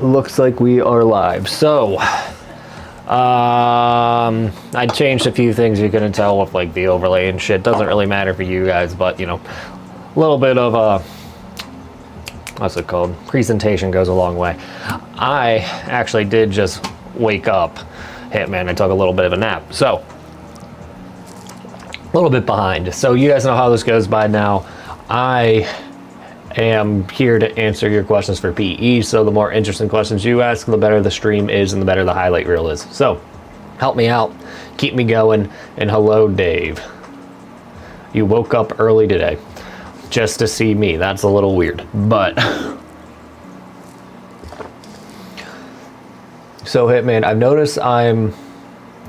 Looks like we are live. So, I changed a few things you couldn't tell with like the overlay and shit. Doesn't really matter for you guys, but you know, a little bit of a, what's it called? Presentation goes a long way. I actually did just wake up. Hitman, I took a little bit of a nap. So, a little bit behind. So you guys know how this goes by now. I am here to answer your questions for PE, so the more interesting questions you ask, the better the stream is and the better the highlight reel is. So, help me out, keep me going, and hello, Dave. You woke up early today just to see me. That's a little weird, but... So, Hitman, I've noticed I'm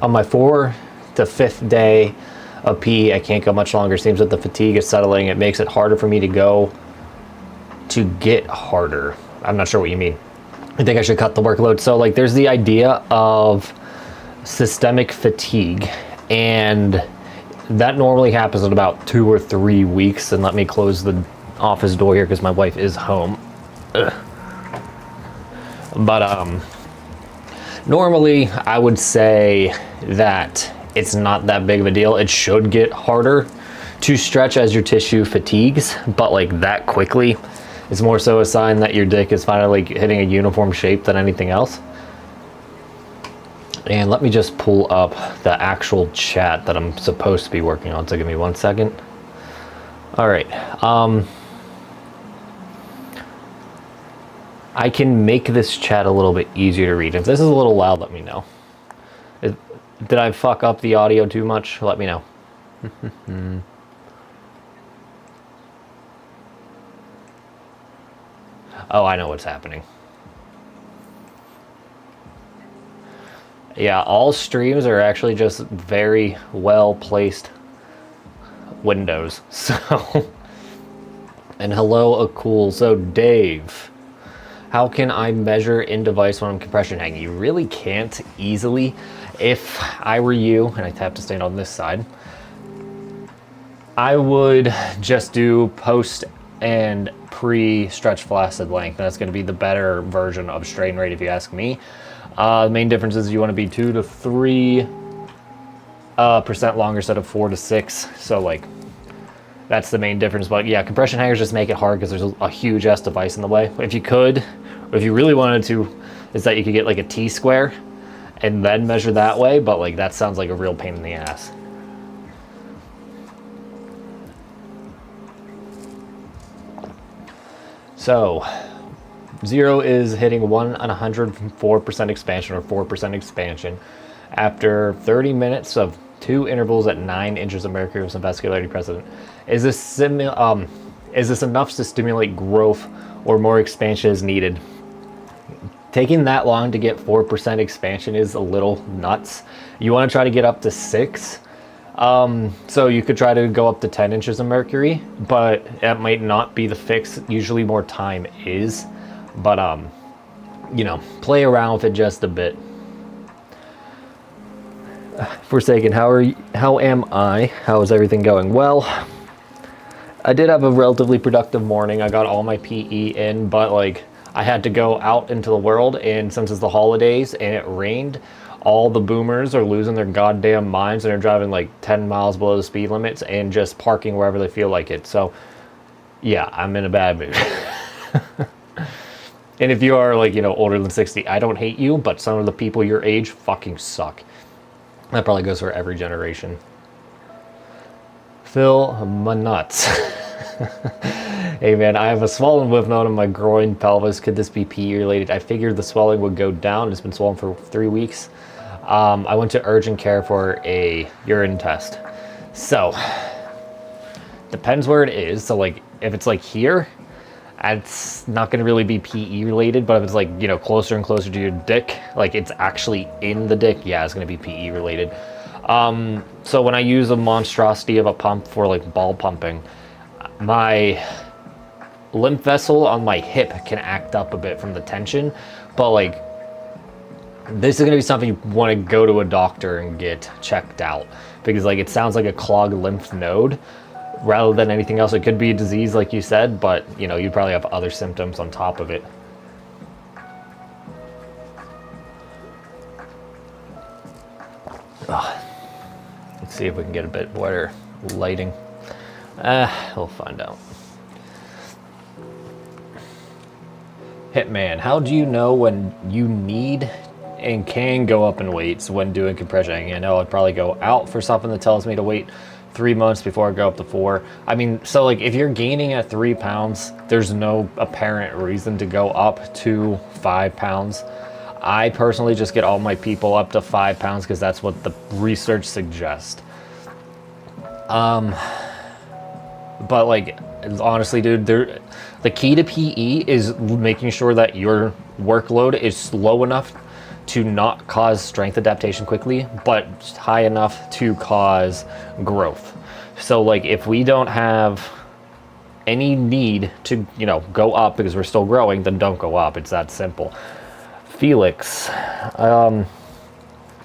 on my 4th to 5th day of PE. I can't go much longer. Seems that the fatigue is settling. It makes it harder for me to go. To get harder. I'm not sure what you mean. I think I should cut the workload. So like there's the idea of systemic fatigue, and that normally happens in about 2 or 3 weeks. And let me close the office door here because my wife is home. Ugh. But normally I would say that it's not that big of a deal. It should get harder to stretch as your tissue fatigues, but like that quickly. It's more so a sign that your dick is finally hitting a uniform shape than anything else. And let me just pull up the actual chat that I'm supposed to be working on. So give me 1 second. All right. I can make this chat a little bit easier to read. If this is a little loud, let me know. Did I fuck up the audio too much? Let me know. Oh, I know what's happening. Yeah, all streams are actually just very well placed windows. So, and hello, Akul. So, Dave, how can I measure in device when I'm compression hanging? You really can't easily. If I were you, and I have to stand on this side, I would just do post and pre-stretch flaccid length. That's going to be the better version of strain rate if you ask me. The main difference is you want to be 2 to 3% longer instead of 4 to 6. So like that's the main difference. But yeah, compression hangers just make it hard because there's a huge ass device in the way. If you could, or if you really wanted to, is that you could get like a T-square and then measure that way, but like that sounds like a real pain in the ass. So, 0 is hitting 1 on 104% expansion or 4% expansion after 30 minutes of 2 intervals at 9 inches of mercury with some vascularity present. Is this enough to stimulate growth or more expansion is needed? Taking that long to get 4% expansion is a little nuts. You want to try to get up to 6. So you could try to go up to 10 inches of mercury, but that might not be the fix. Usually more time is, but you know, play around with it just a bit. Forsaken, how am I? How is everything going? Well, I did have a relatively productive morning. I got all my PE in, but like I had to go out into the world, and since it's the holidays and it rained, all the boomers are losing their goddamn minds and they're driving like 10 miles below the speed limits and just parking wherever they feel like it. So yeah, I'm in a bad mood. And if you are like, you know, older than 60, I don't hate you, but some of the people your age fucking suck. That probably goes for every generation. Fill my nuts. Hey man, I have a swollen lymph node in my groin pelvis. Could this be PE related? I figured the swelling would go down. It's been swollen for 3 weeks. I went to urgent care for a urine test. So, depends where it is. So like, if it's like here, it's not going to really be PE related, but if it's like, you know, closer and closer to your dick, like it's actually in the dick, yeah, it's going to be PE related. So when I use a monstrosity of a pump for like ball pumping, my lymph vessel on my hip can act up a bit from the tension, but like this is going to be something you want to go to a doctor and get checked out, because like it sounds like a clogged lymph node rather than anything else. It could be a disease like you said, but you know, you probably have other symptoms on top of it. Let's see if we can get a bit better lighting. We'll find out. Hitman, how do you know when you need and can go up in weights when doing compression? I know I'd probably go out for something that tells me to wait 3 months before I go up to 4. I mean, so like if you're gaining at 3 pounds, there's no apparent reason to go up to 5 pounds. I personally just get all my people up to 5 pounds because that's what the research suggests. But like, honestly, dude, the key to PE is making sure that your workload is slow enough to not cause strength adaptation quickly, but high enough to cause growth. So like if we don't have any need to, you know, go up because we're still growing, then don't go up. It's that simple. Felix,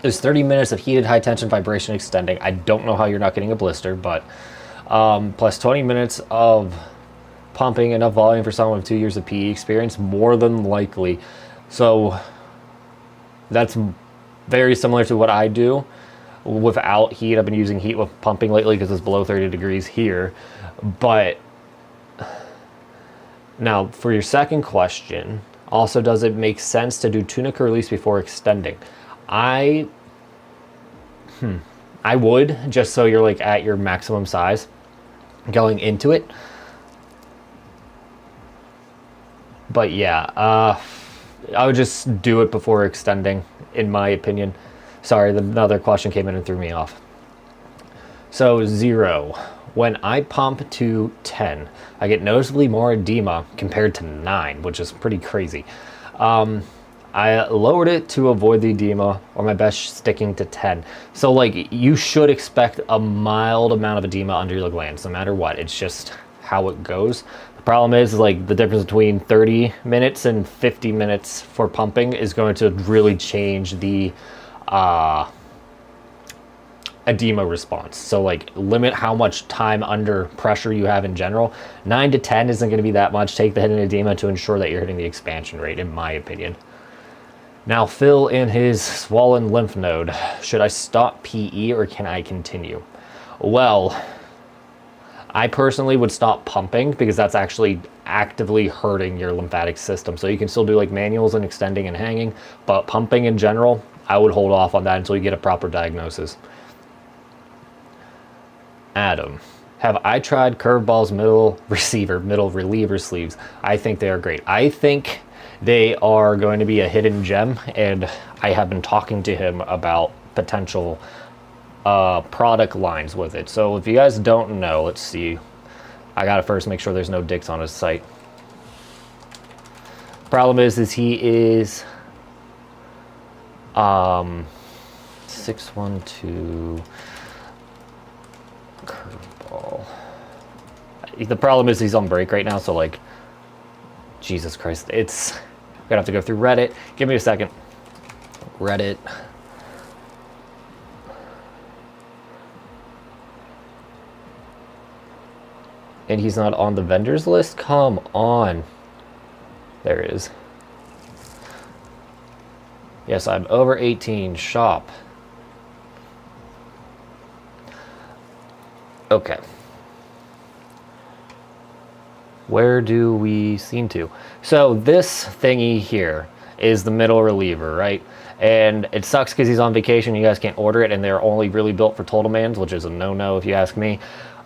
there's 30 minutes of heated high tension vibration extending. I don't know how you're not getting a blister, but plus 20 minutes of pumping enough volume for someone with 2 years of PE experience, more than likely. So that's very similar to what I do without heat. I've been using heat with pumping lately because it's below 30 degrees here. But now for your second question, also, does it make sense to do tunica release before extending? I would, just so you're like at your maximum size going into it. But yeah, I would just do it before extending, in my opinion. Sorry, another question came in and threw me off. So 0. When I pump to 10, I get noticeably more edema compared to 9, which is pretty crazy. I lowered it to avoid the edema, or my best sticking to 10. So like you should expect a mild amount of edema under your glands, no matter what. It's just how it goes. The problem is like the difference between 30 minutes and 50 minutes for pumping is going to really change the edema response. So like limit how much time under pressure you have in general. 9 to 10 isn't going to be that much. Take the hidden edema to ensure that you're hitting the expansion rate, in my opinion. Now Phil in his swollen lymph node, should I stop PE or can I continue? Well, I personally would stop pumping because that's actually actively hurting your lymphatic system. So you can still do like manuals and extending and hanging, but pumping in general, I would hold off on that until you get a proper diagnosis. Adam, have I tried Curveball's middle reliever sleeves? I think they are great. I think they are going to be a hidden gem, and I have been talking to him about potential product lines with it. So if you guys don't know, let's see. I gotta first make sure there's no dicks on his site. Problem is he is 612 curveball. The problem is he's on break right now, so like, Jesus Christ, it's gonna have to go through Reddit. Give me a second. Reddit. And he's not on the vendors list? Come on. There it is. Yes, I'm over 18. Shop. Okay. Where do we seem to? So this thingy here is the middle reliever, right? And it sucks because he's on vacation. You guys can't order it, and they're only really built for total mans, which is a no-no if you ask me.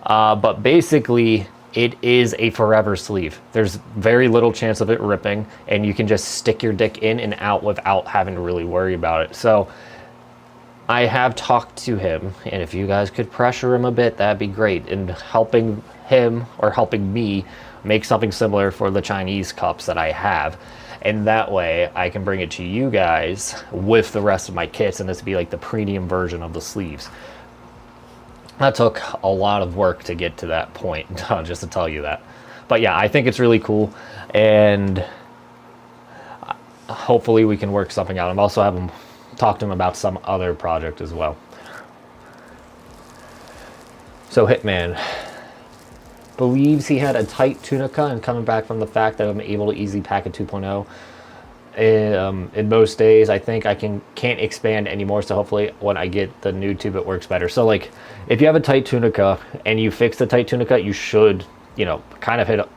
But basically, it is a forever sleeve. There's very little chance of it ripping, and you can just stick your dick in and out without having to really worry about it. So I have talked to him, and if you guys could pressure him a bit, that'd be great. And helping him or helping me make something similar for the Chinese cups that I have. And that way I can bring it to you guys with the rest of my kits, and this would be like the premium version of the sleeves. That took a lot of work to get to that point, just to tell you that. But yeah, I think it's really cool, and hopefully we can work something out. I'm also having talked to him about some other project as well. So Hitman believes he had a tight tunica, and coming back from the fact that I'm able to easily pack a 2.0 in most days. I think I can't expand anymore, so hopefully when I get the new tube it works better. So like if you have a tight tunica and you fix the tight tunica, you should, you know, kind of hit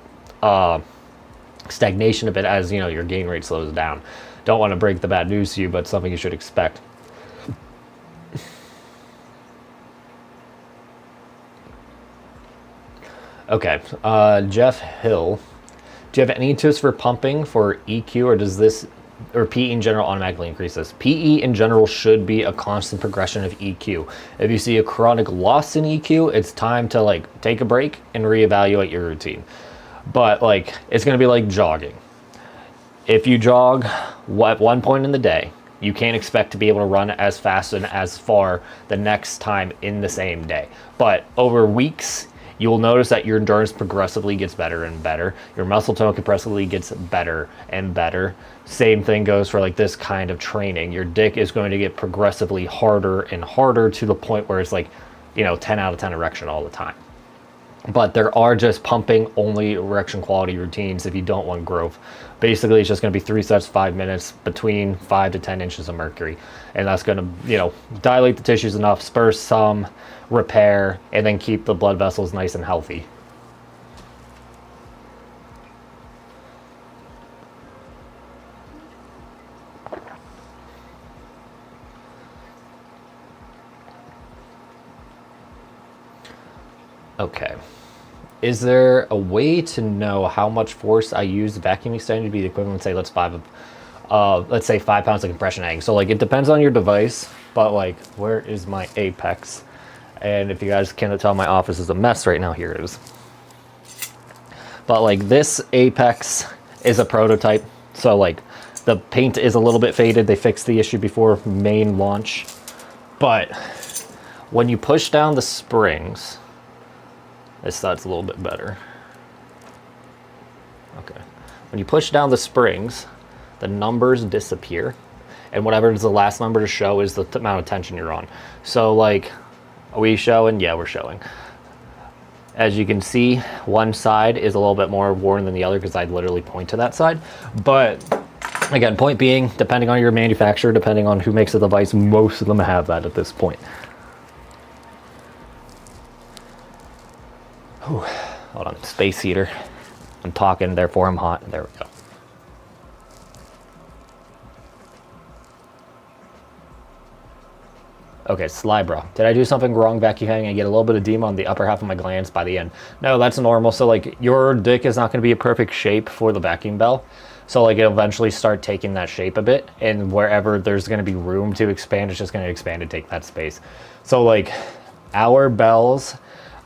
stagnation a bit as, you know, your gain rate slows down. Don't want to break the bad news to you, but something you should expect. Okay, Jeff Hill, do you have any tips for pumping for EQ, or does this, or PE in general automatically increase this? PE in general should be a constant progression of EQ. If you see a chronic loss in EQ, it's time to like take a break and reevaluate your routine. But like, it's gonna be like jogging. If you jog at one point in the day, you can't expect to be able to run as fast and as far the next time in the same day. But over weeks, you will notice that your endurance progressively gets better and better. Your muscle tone progressively gets better and better. Same thing goes for like this kind of training. Your dick is going to get progressively harder and harder to the point where it's like, you know, 10 out of 10 erection all the time. But there are just pumping only erection quality routines if you don't want growth. Basically, it's just going to be 3 sets, 5 minutes, between 5 to 10 inches of mercury. And that's going to, you know, dilate the tissues enough, spur some repair, and then keep the blood vessels nice and healthy. Okay. Is there a way to know how much force I use the vacuum extender to be the equivalent, say, let's say 5 pounds of compression egg? So like, it depends on your device, but like, where is my Apex? And if you guys can't tell, my office is a mess right now. Here it is. But like, this Apex is a prototype. So like, the paint is a little bit faded. They fixed the issue before main launch. But when you push down the springs, this side's a little bit better. Okay. When you push down the springs, the numbers disappear. And whatever is the last number to show is the amount of tension you're on. So like, are we showing? Yeah, we're showing. As you can see, one side is a little bit more worn than the other because I literally point to that side. But again, point being, depending on your manufacturer, depending on who makes the device, most of them have that at this point. Whew. Hold on, space heater. I'm talking, therefore I'm hot. There we go. Okay, Slybro. Did I do something wrong vacuuming and get a little bit of edema on the upper half of my glands by the end? No, that's normal. So like, your dick is not going to be a perfect shape for the vacuum bell. So like, it'll eventually start taking that shape a bit, and wherever there's going to be room to expand, it's just going to expand and take that space. So like, our bells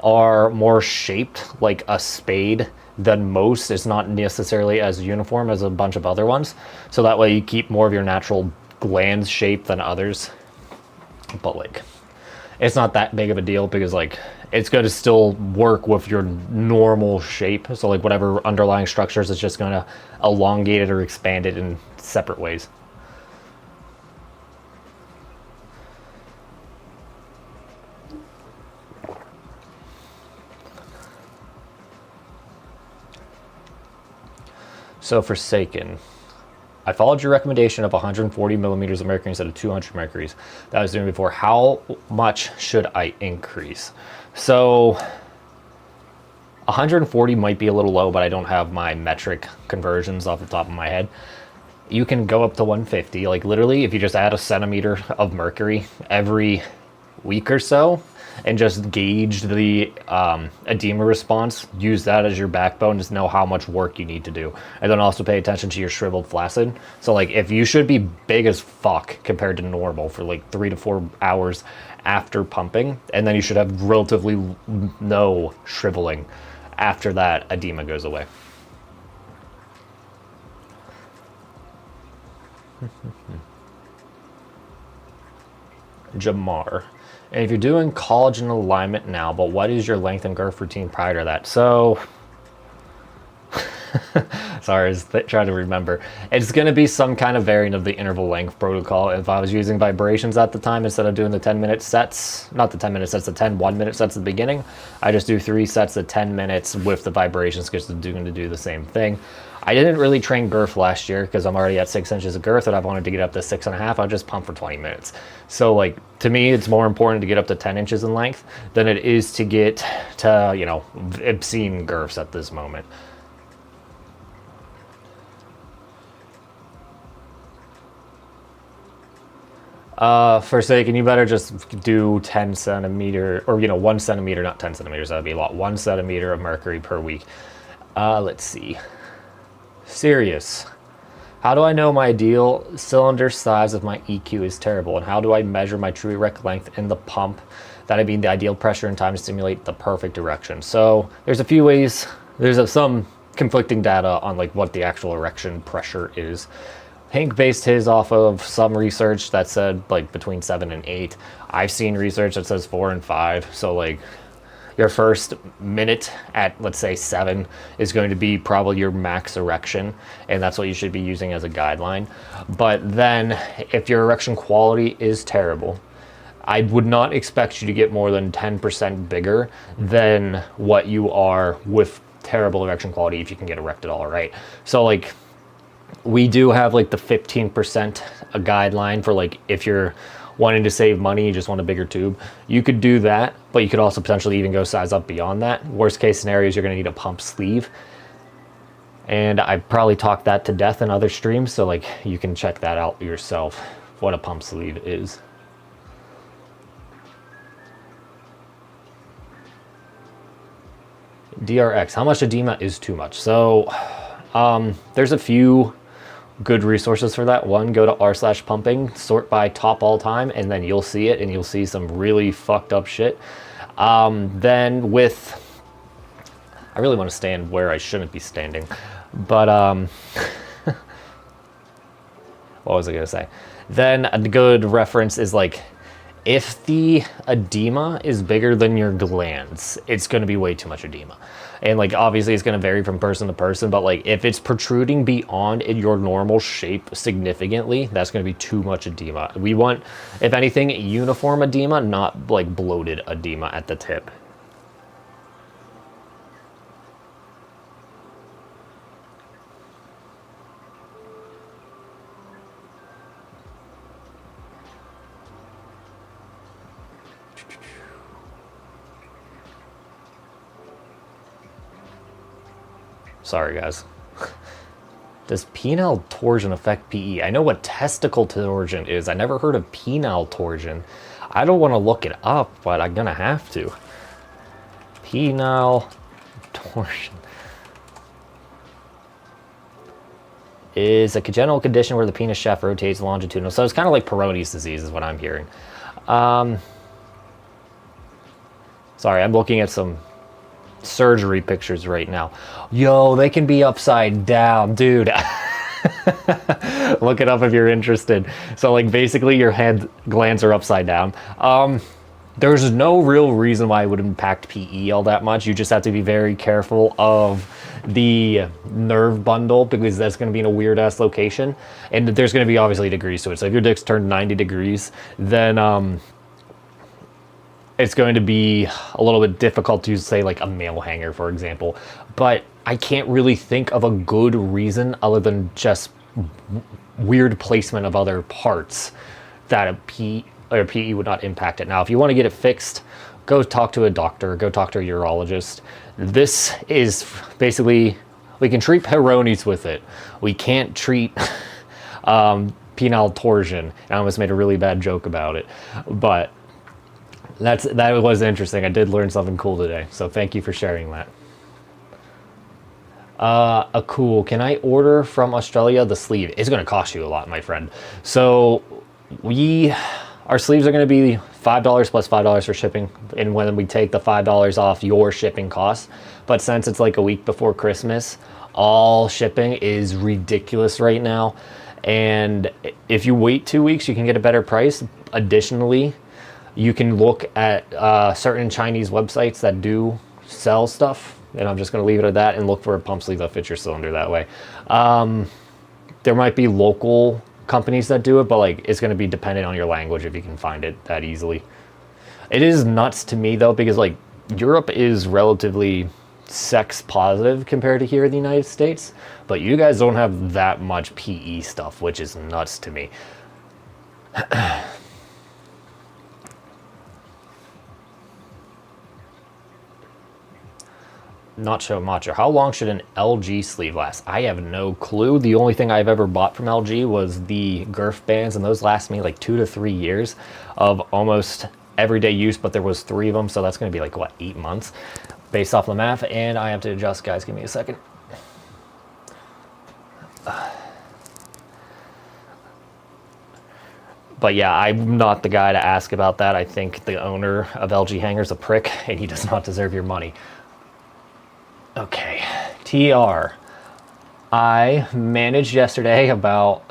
are more shaped like a spade than most. It's not necessarily as uniform as a bunch of other ones. So that way you keep more of your natural gland shape than others. But like, it's not that big of a deal because like, it's going to still work with your normal shape. So like, whatever underlying structures, it's just going to elongate it or expand it in separate ways. So Forsaken, I followed your recommendation of 140 millimeters of mercury instead of 200 mercuries that I was doing before. How much should I increase? So 140 might be a little low, but I don't have my metric conversions off the top of my head. You can go up to 150. Like literally, if you just add a centimeter of mercury every week or so, and just gauge the edema response, use that as your backbone to know how much work you need to do. And then also pay attention to your shriveled flaccid. So like, if you should be big as fuck compared to normal for like 3 to 4 hours after pumping, and then you should have relatively no shriveling after that edema goes away. Jamar. And if you're doing collagen alignment now, but what is your length and girth routine prior to that? So, sorry, I was trying to remember. It's going to be some kind of variant of the interval length protocol. If I was using vibrations at the time, instead of doing the 10-minute sets, not the 10-minute sets, the 10 1-minute sets at the beginning, I just do 3 sets of 10 minutes with the vibrations because they're going to do the same thing. I didn't really train girth last year because I'm already at 6 inches of girth and I wanted to get up to 6.5. I'll just pump for 20 minutes. So like, to me, it's more important to get up to 10 inches in length than it is to get to, you know, obscene girths at this moment. Forsaken, you better just do 10 centimeter, or, you know, 1 centimeter, not 10 centimeters, that'd be a lot, 1 centimeter of mercury per week. Let's see. Serious. How do I know my ideal cylinder size of my EQ is terrible? And how do I measure my true erect length in the pump? That I mean the ideal pressure and time to stimulate the perfect erection. So there's a few ways. There's some conflicting data on like what the actual erection pressure is. Hank based his off of some research that said like between 7 and 8. I've seen research that says 4 and 5. So like your first minute at, let's say, 7 is going to be probably your max erection, and that's what you should be using as a guideline. But then if your erection quality is terrible, I would not expect you to get more than 10% bigger than what you are with terrible erection quality if you can get erect at all, right? So like, we do have like the 15% a guideline for like if you're wanting to save money, you just want a bigger tube. You could do that, but you could also potentially even go size up beyond that. Worst case scenario is you're gonna need a pump sleeve. And I probably talked that to death in other streams, so like you can check that out yourself, what a pump sleeve is. DRX, how much edema is too much? So there's a few good resources for that. One, go to r/pumping, sort by top all time, and then you'll see it, and you'll see some really fucked up shit. Then with, I really want to stand where I shouldn't be standing, but what was I gonna say? Then a good reference is like, if the edema is bigger than your glands, it's going to be way too much edema. And like, obviously it's going to vary from person to person, but like if it's protruding beyond your normal shape significantly, that's going to be too much edema. We want, if anything, uniform edema, not like bloated edema at the tip. Sorry, guys. Does penile torsion affect PE? I know what testicle torsion is. I never heard of penile torsion. I don't want to look it up, but I'm gonna have to. Penile torsion is a congenital condition where the penis shaft rotates longitudinal. So it's kind of like Peyronie's disease is what I'm hearing. Sorry, I'm looking at some surgery pictures right now. Yo, they can be upside down, dude. Look it up if you're interested. So like basically your head glands are upside down. There's no real reason why it would impact PE all that much. You just have to be very careful of the nerve bundle because that's going to be in a weird ass location, and there's going to be obviously degrees to it. So if your dick's turned 90 degrees, then it's going to be a little bit difficult to say like a male hanger, for example. But I can't really think of a good reason other than just weird placement of other parts that a PE would not impact it. Now, if you want to get it fixed, go talk to a doctor, go talk to a urologist. This is basically, we can treat Peyronie's with it. We can't treat penile torsion. I almost made a really bad joke about it, but that was interesting. I did learn something cool today, so thank you for sharing that. Cool. Can I order from Australia the sleeve? It's going to cost you a lot, my friend. So our sleeves are going to be $5 plus $5 for shipping, and when we take the $5 off your shipping costs. But since it's like a week before Christmas, all shipping is ridiculous right now. And if you wait 2 weeks, you can get a better price. Additionally, you can look at certain Chinese websites that do sell stuff, and I'm just going to leave it at that, and look for a pump sleeve that fits your cylinder that way. There might be local companies that do it, but like it's going to be dependent on your language if you can find it that easily. It is nuts to me though, because like Europe is relatively sex positive compared to here in the United States, but you guys don't have that much PE stuff, which is nuts to me. Not so much. How long should an LG sleeve last? I have no clue. The only thing I've ever bought from LG was the Girth bands, and those last me like 2 to 3 years of almost everyday use, but there was 3 of them, so that's going to be like, what, 8 months based off the math. And I have to adjust, guys. Give me a second. But yeah, I'm not the guy to ask about that. I think the owner of LG Hangar's a prick, and he does not deserve your money. Okay, TR. I messaged yesterday about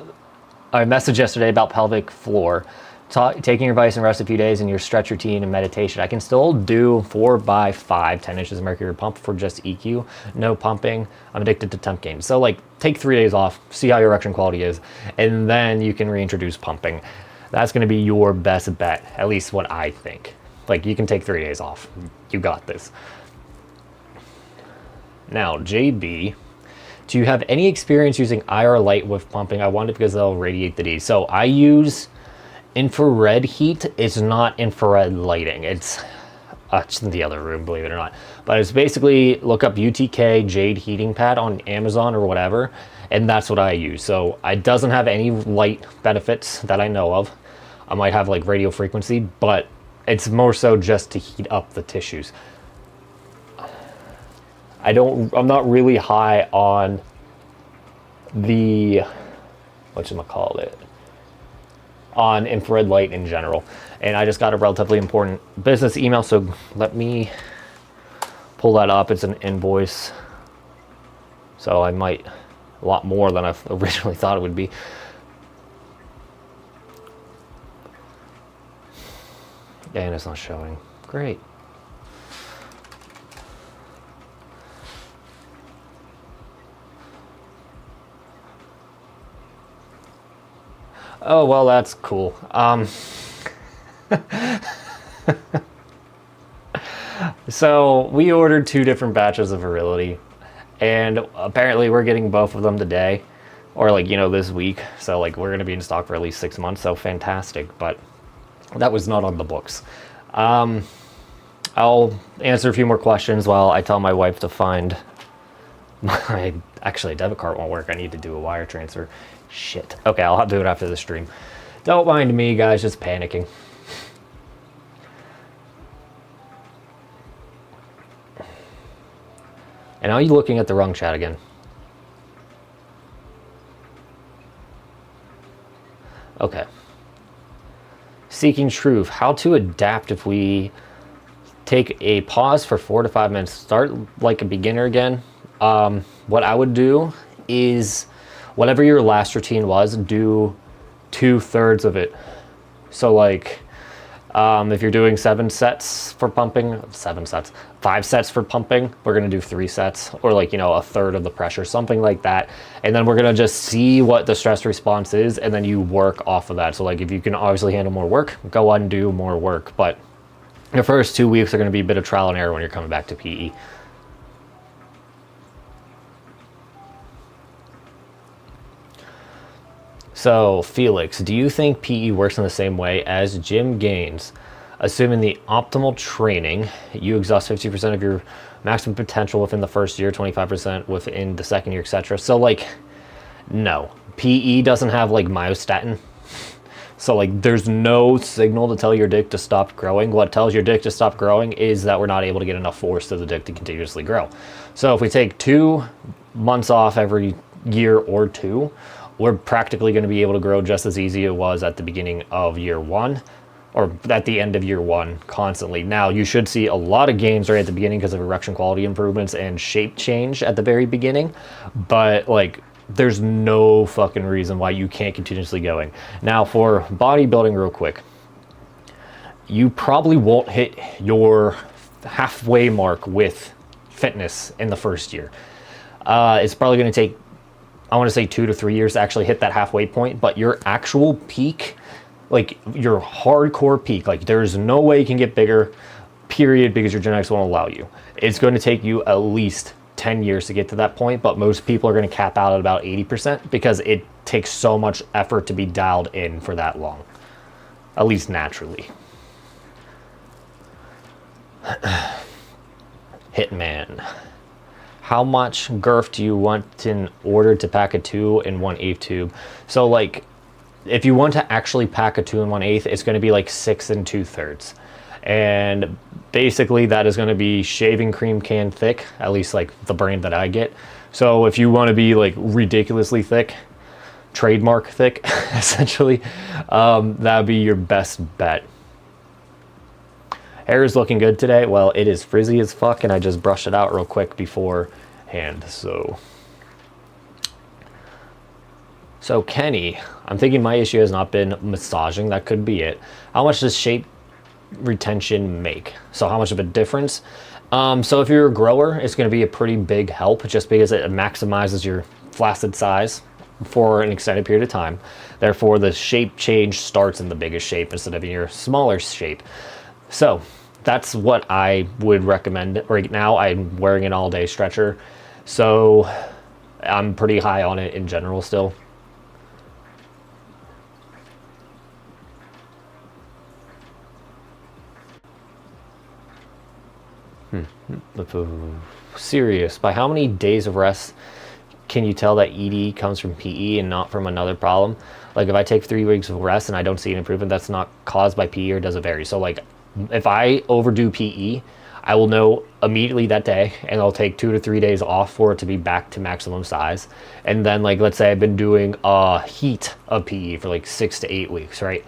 pelvic floor, taking your advice and rest a few days in your stretch routine and meditation. I can still do 4x5, 10 inches of mercury pump for just EQ, no pumping. I'm addicted to temp gains. So like take 3 days off, see how your erection quality is, and then you can reintroduce pumping. That's gonna be your best bet, at least what I think. Like you can take 3 days off, you got this. Now, JB, do you have any experience using IR light with pumping? I want it because they'll radiate the D. So I use infrared heat. It's not infrared lighting. It's in the other room, believe it or not. But it's basically look up UTK Jade heating pad on Amazon or whatever, and that's what I use. So it doesn't have any light benefits that I know of. I might have like radio frequency, but it's more so just to heat up the tissues. I'm not really high on the, whatchamacallit, on infrared light in general. And I just got a relatively important business email, so let me pull that up. It's an invoice. So I might, a lot more than I originally thought it would be. And it's not showing. Great. Oh, well, that's cool. So we ordered 2 different batches of Virility, and apparently we're getting both of them today, or like, you know, this week. So like we're going to be in stock for at least 6 months. So fantastic. But that was not on the books. I'll answer a few more questions while I tell my wife to find my, actually a debit card won't work. I need to do a wire transfer. Shit. Okay, I'll have to do it after the stream. Don't mind me, guys, just panicking. And are you looking at the wrong chat again? Okay. Seeking truth. How to adapt if we take a pause for 4 to 5 minutes. Start like a beginner again. What I would do is, whatever your last routine was, do 2/3 of it. So like, if you're doing 5 sets for pumping, we're gonna do 3 sets, or like, you know, 1/3 of the pressure, something like that. And then we're gonna just see what the stress response is, and then you work off of that. So like, if you can obviously handle more work, go on and do more work. But the first 2 weeks are gonna be a bit of trial and error when you're coming back to PE. So, Felix, do you think PE works in the same way as gym gains? Assuming the optimal training, you exhaust 50% of your maximum potential within the first year, 25% within the second year, etc. So, like, no. PE doesn't have, like, myostatin. So, like, there's no signal to tell your dick to stop growing. What tells your dick to stop growing is that we're not able to get enough force to the dick to continuously grow. So, if we take 2 months off every year or 2, we're practically going to be able to grow just as easy as it was at the beginning of year 1, or at the end of year 1 constantly. Now, you should see a lot of gains right at the beginning because of erection quality improvements and shape change at the very beginning, but like, there's no fucking reason why you can't continuously going. Now, for bodybuilding real quick, you probably won't hit your halfway mark with fitness in the first year. It's probably going to take, I want to say 2 to 3 years to actually hit that halfway point, but your actual peak, like your hardcore peak, like there's no way you can get bigger. period, because your genetics won't allow you. It's going to take you at least 10 years to get to that point, but most people are going to cap out at about 80% because it takes so much effort to be dialed in for that long, at least naturally. Hitman. How much girth do you want in order to pack a 2 1/8 tube? So like, if you want to actually pack a 2 1/8, it's going to be like 6 2/3. And basically that is going to be shaving cream can thick, at least like the brand that I get. So if you want to be like ridiculously thick, trademark thick, essentially, that would be your best bet. Hair is looking good today. Well, it is frizzy as fuck, and I just brushed it out real quick beforehand. So Kenny, I'm thinking my issue has not been massaging. That could be it. How much does shape retention make? So how much of a difference? So if you're a grower, it's going to be a pretty big help, just because it maximizes your flaccid size for an extended period of time. Therefore, the shape change starts in the biggest shape instead of in your smaller shape. So that's what I would recommend. Right now, I'm wearing an all-day stretcher, so I'm pretty high on it in general still. Serious. By how many days of rest can you tell that ED comes from PE and not from another problem? Like if I take 3 weeks of rest and I don't see an improvement, that's not caused by PE, or does it vary? So like if I overdo PE, I will know immediately that day, and I'll take 2 to 3 days off for it to be back to maximum size. And then like, let's say I've been doing a heat of PE for like 6 to 8 weeks, right?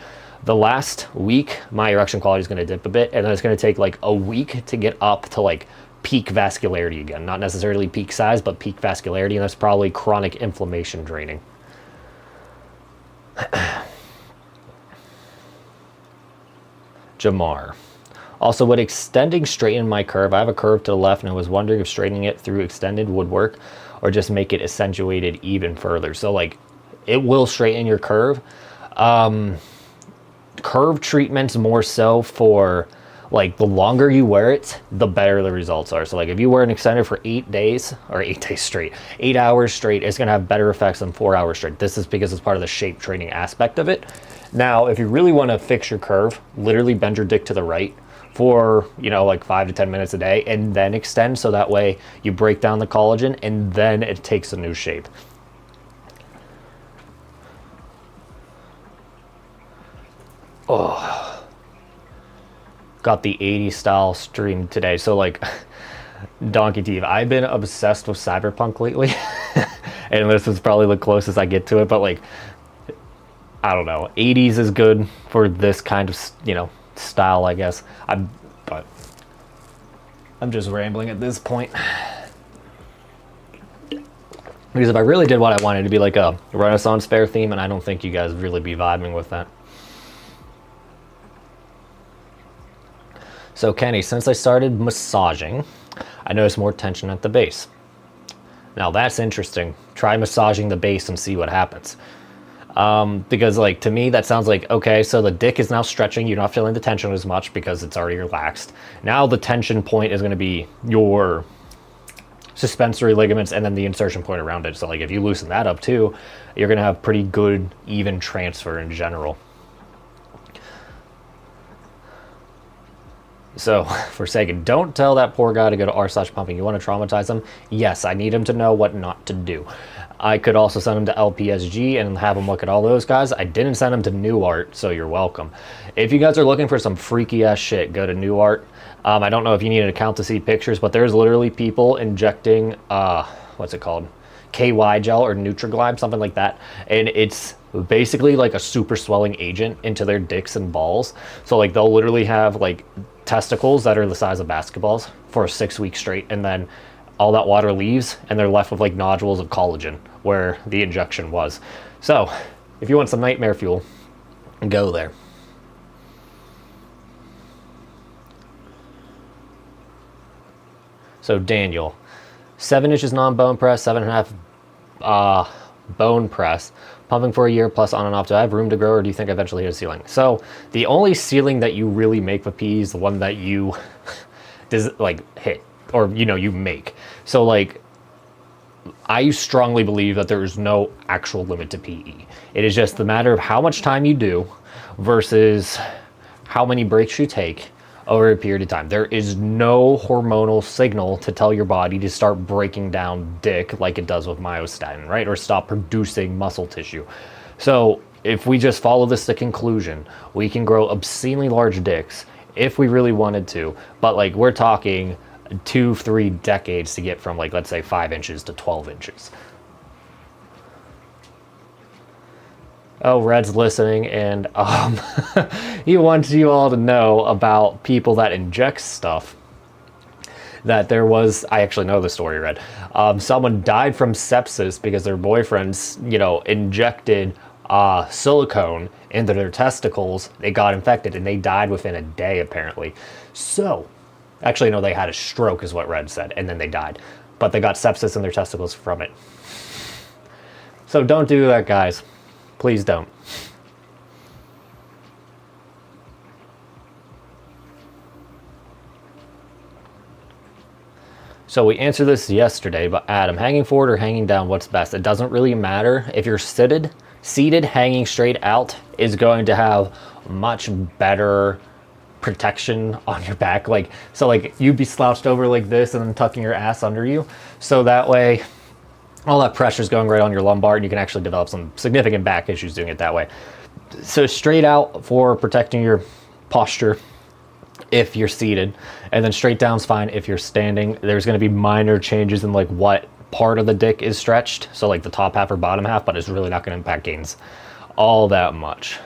The last week, my erection quality is going to dip a bit, and then it's going to take like a week to get up to like peak vascularity again. Not necessarily peak size, but peak vascularity, and that's probably chronic inflammation draining. Jamar. Also, would extending straighten my curve? I have a curve to the left, and I was wondering if straightening it through extended would work, or just make it accentuated even further. So like, it will straighten your curve. Curve treatments more so for like, the longer you wear it, the better the results are. So like if you wear an extender for 8 days, or 8 days straight, 8 hours straight, it's going to have better effects than 4 hours straight. This is because it's part of the shape training aspect of it. Now, if you really want to fix your curve, literally bend your dick to the right for, you know, like 5 to 10 minutes a day, and then extend, so that way you break down the collagen and then it takes a new shape. Oh, got the 80s style stream today. So like, Donkey Teeth, I've been obsessed with Cyberpunk lately. And this is probably the closest I get to it, but like, I don't know, 80s is good for this kind of, you know, style, I guess. But I'm just rambling at this point. Because if I really did what I wanted to be like a Renaissance fair theme, and I don't think you guys would really be vibing with that. So Kenny, since I started massaging, I noticed more tension at the base. Now that's interesting. Try massaging the base and see what happens. Because like, to me, that sounds like, okay, so the dick is now stretching. You're not feeling the tension as much because it's already relaxed. Now the tension point is going to be your suspensory ligaments and then the insertion point around it. So like, if you loosen that up too, you're going to have pretty good even transfer in general. So, Forsaken, don't tell that poor guy to go to r/pumping. You want to traumatize him? Yes, I need him to know what not to do. I could also send him to LPSG and have him look at all those guys. I didn't send him to New Art, so you're welcome. If you guys are looking for some freaky ass shit, go to New Art. I don't know if you need an account to see pictures, but there's literally people injecting, what's it called? KY gel or Nutriglide, something like that. And it's basically like a super swelling agent into their dicks and balls. So like, they'll literally have like testicles that are the size of basketballs for 6 weeks straight, and then all that water leaves and they're left with like nodules of collagen where the injection was. So if you want some nightmare fuel, go there. So Daniel, 7 inches non-bone press, 7.5 bone press, pumping for a year plus on and off. Do I have room to grow, or do you think I eventually hit a ceiling? So the only ceiling that you really make with PE is the one that you hit, or you make. So like, I strongly believe that there is no actual limit to PE. It is just the matter of how much time you do versus how many breaks you take over a period of time. There is no hormonal signal to tell your body to start breaking down dick like it does with myostatin, right? Or stop producing muscle tissue. So if we just follow this to conclusion, we can grow obscenely large dicks if we really wanted to, but like we're talking 2-3 decades to get from, like, let's say 5 inches to 12 inches. Oh, Red's listening, and he wants you all to know about people that inject stuff. That there was, I actually know the story, Red. Someone died from sepsis because their boyfriends, injected silicone into their testicles. They got infected, and they died within a day, apparently. So, actually, no, they had a stroke, is what Red said, and then they died. But they got sepsis in their testicles from it. So don't do that, guys. Please don't. So we answered this yesterday, but Adam, hanging forward or hanging down, what's best? It doesn't really matter. If you're seated, hanging straight out is going to have much better protection on your back. So you'd be slouched over like this and then tucking your ass under you. So that way, all that pressure is going right on your lumbar, and you can actually develop some significant back issues doing it that way. So straight out for protecting your posture if you're seated, and then straight down's fine if you're standing. There's going to be minor changes in like what part of the dick is stretched, so like the top half or bottom half, but it's really not going to impact gains all that much.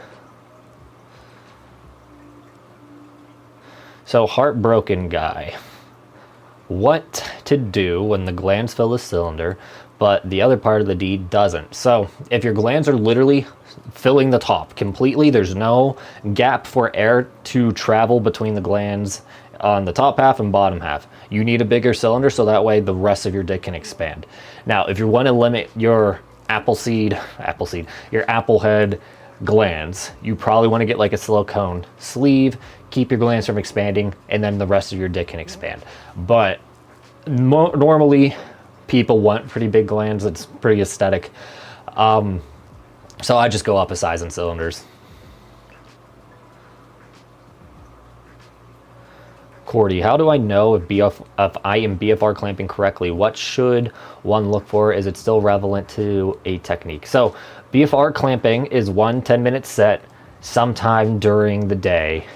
So heartbroken guy, what to do when the glands fill the cylinder but the other part of the D doesn't? So if your glands are literally filling the top completely, there's no gap for air to travel between the glands on the top half and bottom half, you need a bigger cylinder so that way the rest of your dick can expand. Now, if you want to limit your your apple head glands, you probably want to get like a silicone sleeve, keep your glands from expanding, and then the rest of your dick can expand. But normally people want pretty big glands. It's pretty aesthetic. So I just go up a size in cylinders. Cordy, how do I know if I am BFR clamping correctly? What should one look for? Is it still relevant to a technique? So BFR clamping is 1 10-minute set sometime during the day,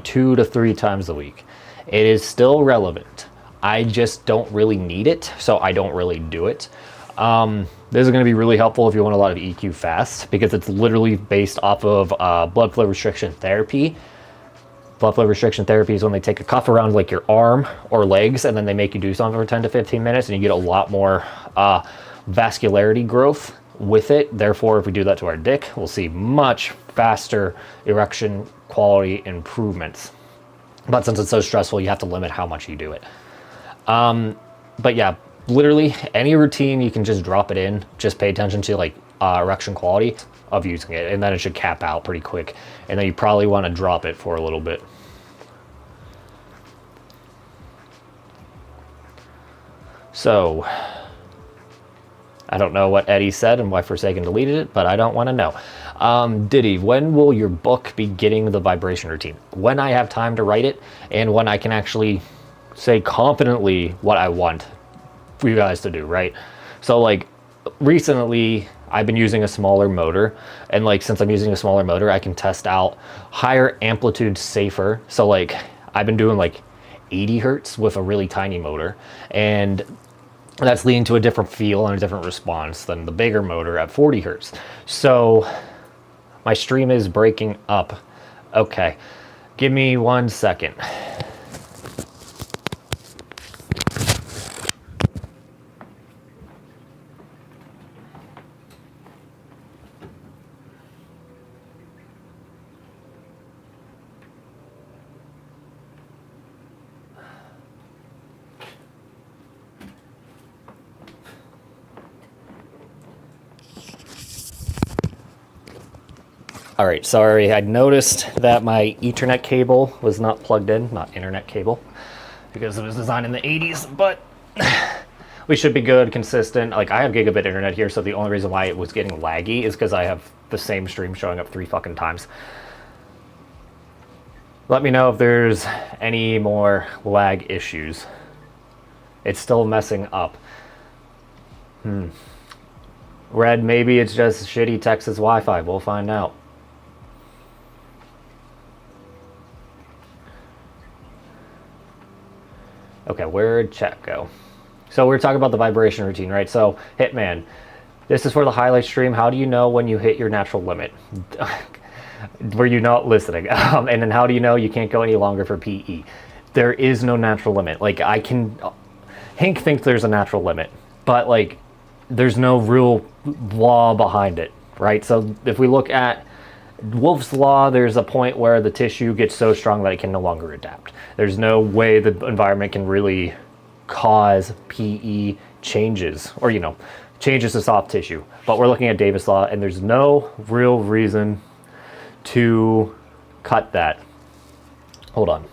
2 to 3 times a week. It is still relevant. I just don't really need it, so I don't really do it. This is going to be really helpful if you want a lot of EQ fast, because it's literally based off of blood flow restriction therapy. Blood flow restriction therapy is when they take a cuff around like your arm or legs, and then they make you do something for 10 to 15 minutes, and you get a lot more vascularity growth with it. Therefore, if we do that to our dick, we'll see much faster erection quality improvements. But since it's so stressful, you have to limit how much you do it. But yeah, literally any routine, you can just drop it in. Just pay attention to like erection quality of using it, and then it should cap out pretty quick. And then you probably want to drop it for a little bit. So I don't know what Eddie said and why Forsaken deleted it, but I don't want to know. Diddy, when will your book be getting the vibration routine? When I have time to write it, and when I can actually say confidently what I want for you guys to do, right? So like recently I've been using a smaller motor, and like since I'm using a smaller motor, I can test out higher amplitude safer. So like I've been doing like 80 hertz with a really tiny motor, and that's leading to a different feel and a different response than the bigger motor at 40 hertz. So my stream is breaking up. Okay, give me 1 second. All right, sorry, I noticed that my Ethernet cable was not plugged in, not internet cable, because it was designed in the 80s, but we should be good, consistent. Like, I have gigabit internet here, so the only reason why it was getting laggy is because I have the same stream showing up 3 fucking times. Let me know if there's any more lag issues. It's still messing up. Red, maybe it's just shitty Texas Wi-Fi. We'll find out. Okay, where'd chat go? So we're talking about the vibration routine, right? So, Hitman, this is for the highlight stream. How do you know when you hit your natural limit? Were you not listening? And then how do you know you can't go any longer for PE? There is no natural limit. Like, Hank thinks there's a natural limit, but like, there's no real law behind it, right? So if we look at Wolff's Law, there's a point where the tissue gets so strong that it can no longer adapt. There's no way the environment can really cause PE changes, or, you know, changes to soft tissue. But we're looking at Davis Law, and there's no real reason to cut that. Hold on.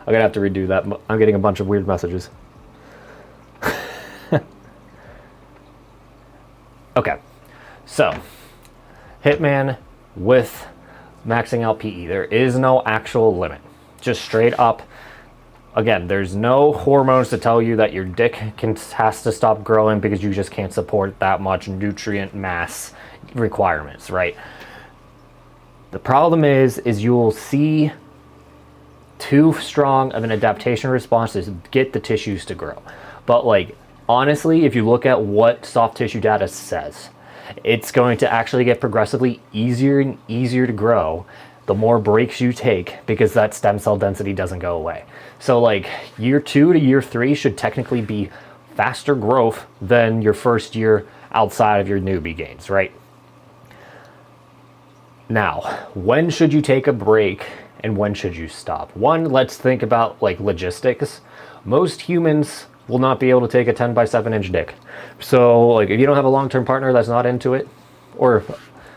I'm gonna have to redo that. I'm getting a bunch of weird messages. Okay, so Hitman with maxing out PE. There is no actual limit. Just straight up. Again, there's no hormones to tell you that your dick has to stop growing because you just can't support that much nutrient mass requirements, right? The problem is you will see too strong of an adaptation response to get the tissues to grow. But like, honestly, if you look at what soft tissue data says, it's going to actually get progressively easier and easier to grow the more breaks you take, because that stem cell density doesn't go away. So like, year 2 to year 3 should technically be faster growth than your first year outside of your newbie gains, right? Now, when should you take a break and when should you stop? One, let's think about like logistics. Most humans will not be able to take a 10 by 7 inch dick. So like, if you don't have a long-term partner that's not into it, or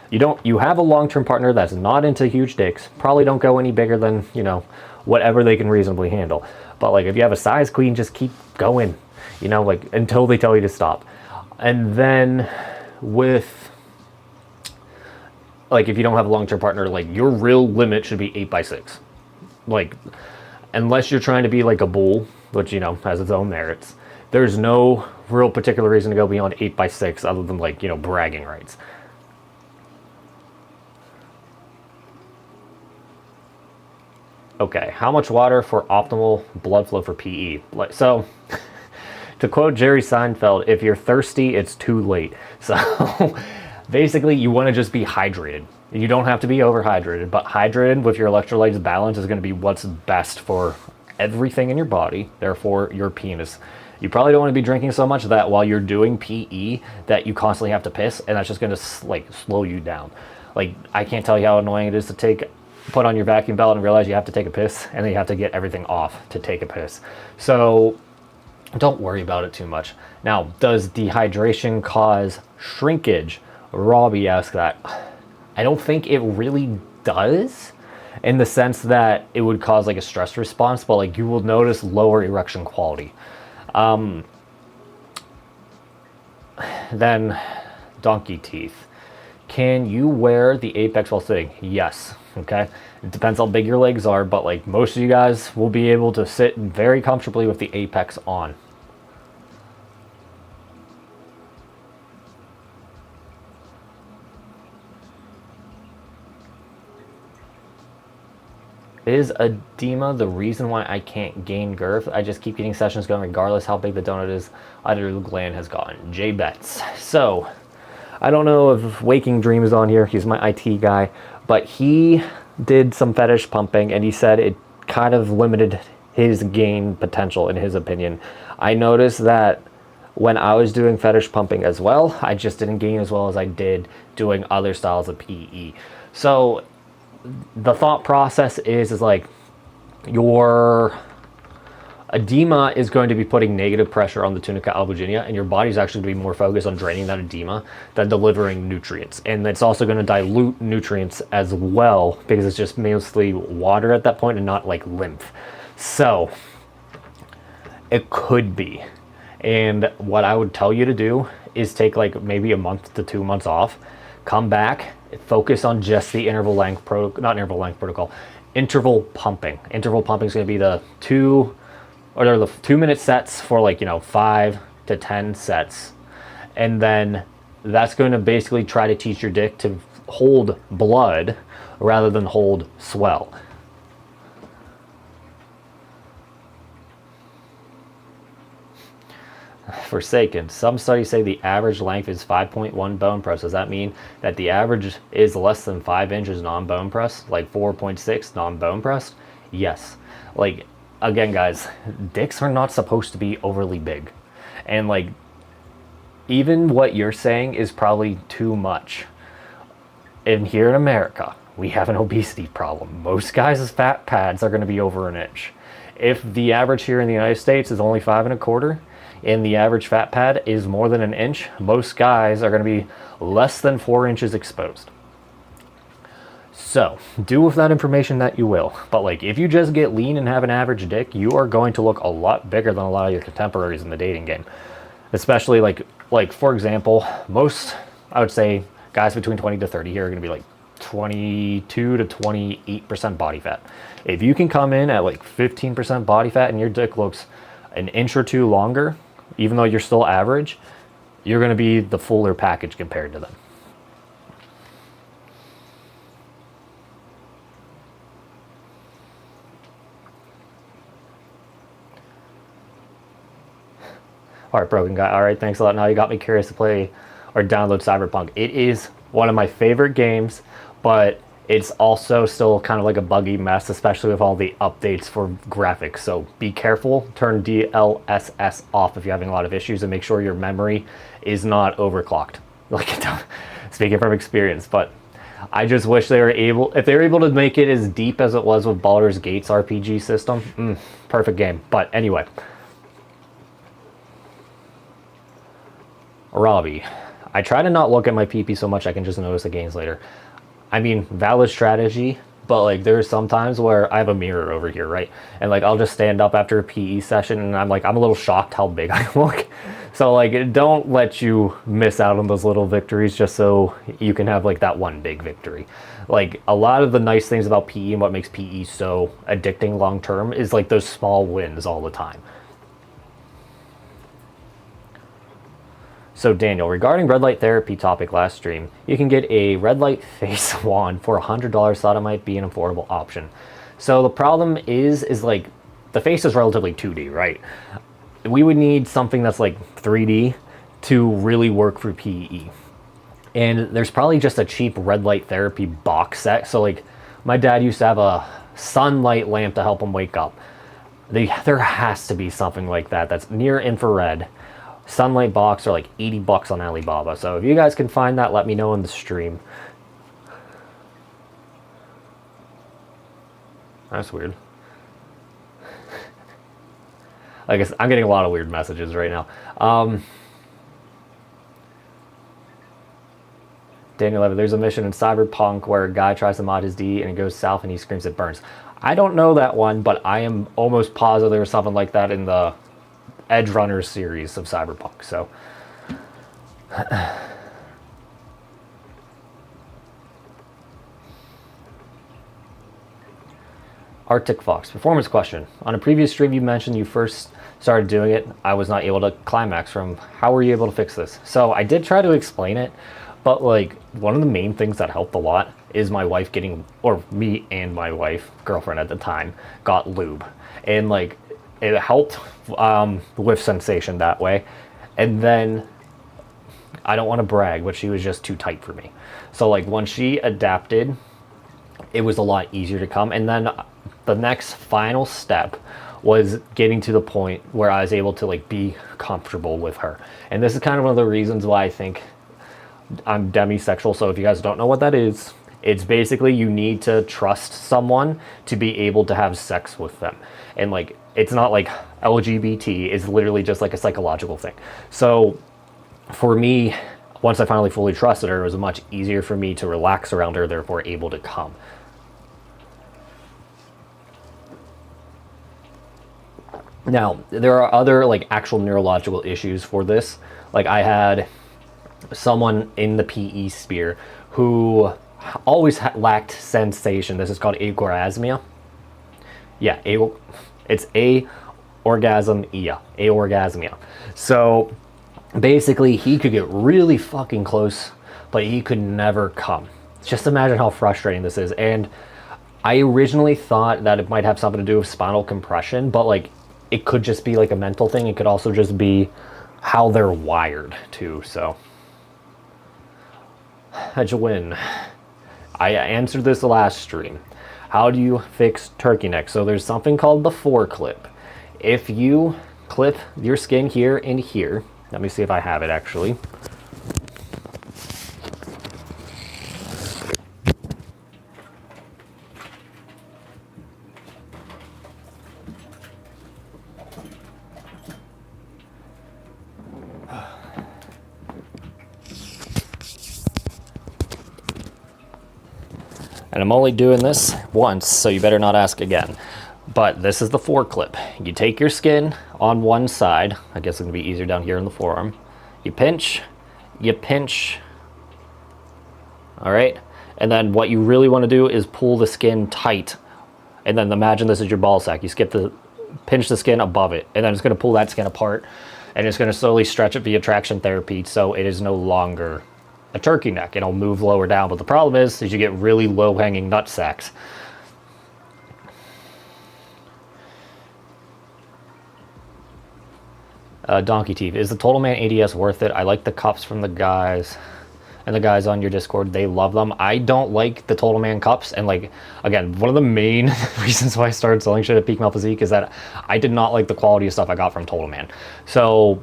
you have a long-term partner that's not into huge dicks, probably don't go any bigger than, you know, whatever they can reasonably handle. But like, if you have a size queen, just keep going, you know, like until they tell you to stop. And then with, like, if you don't have a long-term partner, like, your real limit should be 8 by 6. Like, unless you're trying to be like a bull, which, you know, has its own merits, there's no real particular reason to go beyond 8 by 6 other than, like, you know, bragging rights. Okay, how much water for optimal blood flow for PE? So, to quote Jerry Seinfeld, if you're thirsty, it's too late. So, basically, you want to just be hydrated. You don't have to be overhydrated, but hydrated with your electrolytes balance is going to be what's best for everything in your body, therefore your penis. You probably don't want to be drinking so much that while you're doing PE that you constantly have to piss, and that's just going to like slow you down. Like, I can't tell you how annoying it is to put on your vacuum belt and realize you have to take a piss, and then you have to get everything off to take a piss. So don't worry about it too much. Now, does dehydration cause shrinkage? Robbie asked that. I don't think it really does, in the sense that it would cause like a stress response, but like, you will notice lower erection quality. Then donkey teeth. Can you wear the apex while sitting? Yes. Okay. It depends how big your legs are, but like, most of you guys will be able to sit very comfortably with the apex on. Is edema the reason why I can't gain girth? I just keep getting sessions going regardless how big the donut is. Either the gland has gotten. Jay Betts. So, I don't know if Waking Dream is on here. He's my IT guy. But he did some fetish pumping, and he said it kind of limited his gain potential, in his opinion. I noticed that when I was doing fetish pumping as well, I just didn't gain as well as I did doing other styles of PE. So, the thought process is like, your Edema is going to be putting negative pressure on the tunica albuginea, and your body's actually going to be more focused on draining that edema than delivering nutrients. And it's also going to dilute nutrients as well, because it's just mostly water at that point and not like lymph. So it could be. And what I would tell you to do is take like maybe a month to 2 months off, come back, focus on just the interval protocol, interval pumping. Interval pumping is going to be the 2-minute sets for like, 5 to 10 sets. And then that's going to basically try to teach your dick to hold blood rather than hold swell. Forsaken. Some studies say the average length is 5.1 bone press. Does that mean that the average is less than 5 inches non-bone press, like 4.6 non-bone pressed? Yes. Like, again, guys, dicks are not supposed to be overly big. And like, even what you're saying is probably too much. And here in America, we have an obesity problem. Most guys' fat pads are going to be over an inch. If the average here in the United States is only 5.25, and the average fat pad is more than an inch, most guys are going to be less than 4 inches exposed. So do with that information that you will. But like, if you just get lean and have an average dick, you are going to look a lot bigger than a lot of your contemporaries in the dating game. Especially like for example, most, I would say, guys between 20 to 30 here are going to be like 22 to 28% body fat. If you can come in at like 15% body fat and your dick looks an inch or two longer, even though you're still average, you're going to be the fuller package compared to them. Heartbroken guy. All right, thanks a lot. Now you got me curious to play or download Cyberpunk. It is one of my favorite games, but it's also still kind of like a buggy mess, especially with all the updates for graphics. So be careful, turn DLSS off if you're having a lot of issues, and make sure your memory is not overclocked. Like, speaking from experience, but I just wish they were able, if they were able to make it as deep as it was with Baldur's Gate's RPG system, perfect game. But anyway, Robbie, I try to not look at my PP so much I can just notice the gains later. I mean, valid strategy, but like there's some times where I have a mirror over here, right? And like I'll just stand up after a PE session and I'm a little shocked how big I look. So like, don't let you miss out on those little victories just so you can have like that one big victory. Like, a lot of the nice things about PE and what makes PE so addicting long term is like those small wins all the time. So Daniel, regarding red light therapy topic last stream, you can get a red light face wand for $100. Thought it might be an affordable option. So the problem is like the face is relatively 2D, right? We would need something that's like 3D to really work for PE. And there's probably just a cheap red light therapy box set. So like my dad used to have a sunlight lamp to help him wake up. There has to be something like that that's near infrared. Sunlight box are like $80 on Alibaba. So if you guys can find that, let me know in the stream. That's weird. I guess I'm getting a lot of weird messages right now. Daniel Levin, there's a mission in Cyberpunk where a guy tries to mod his D and it goes south and he screams it burns. I don't know that one, but I am almost positive there was something like that in the Edge Runners series of Cyberpunk. So Arctic Fox, performance question. On a previous stream you mentioned you first started doing it. I was not able to climax from. How were you able to fix this? So I did try to explain it, but like one of the main things that helped a lot is my wife getting, or me and my wife, girlfriend at the time, got lube. And like it helped with sensation that way. And then, I don't want to brag, but she was just too tight for me. So like when she adapted, it was a lot easier to come. And then the next final step was getting to the point where I was able to like be comfortable with her. And this is kind of one of the reasons why I think I'm demisexual. So if you guys don't know what that is, It's basically you need to trust someone to be able to have sex with them. And like, it's not like LGBT, it's literally just like a psychological thing. So for me, once I finally fully trusted her, it was much easier for me to relax around her, therefore able to come. Now, there are other like actual neurological issues for this. Like I had someone in the PE sphere who always lacked sensation. This is called agorasmia. Yeah, it's aorgasmia. So basically he could get really fucking close, but he could never come. Just imagine how frustrating this is. And I originally thought that it might have something to do with spinal compression, but like it could just be like a mental thing. It could also just be how they're wired too. So how'd you win? I answered this last stream. How do you fix turkey neck? So there's something called the foreclip. If you clip your skin here and here, let me see if I have it actually. And I'm only doing this once, so you better not ask again. But this is the foreclip. You take your skin on one side. I guess it's gonna be easier down here in the forearm. You pinch, all right? And then what you really wanna do is pull the skin tight. And then imagine this is your ball sack. You pinch the skin above it, and then it's gonna pull that skin apart, and it's gonna slowly stretch it via traction therapy so it is no longer a turkey neck. It'll move lower down, but the problem is you get really low-hanging nut sacks. Donkey Teeth, is the Total Man ADS worth it? I like the cups from the guys, and the guys on your Discord, they love them. I don't like the Total Man cups, and like, again, one of the main reasons why I started selling shit at Peak Male Physique is that I did not like the quality of stuff I got from Total Man. So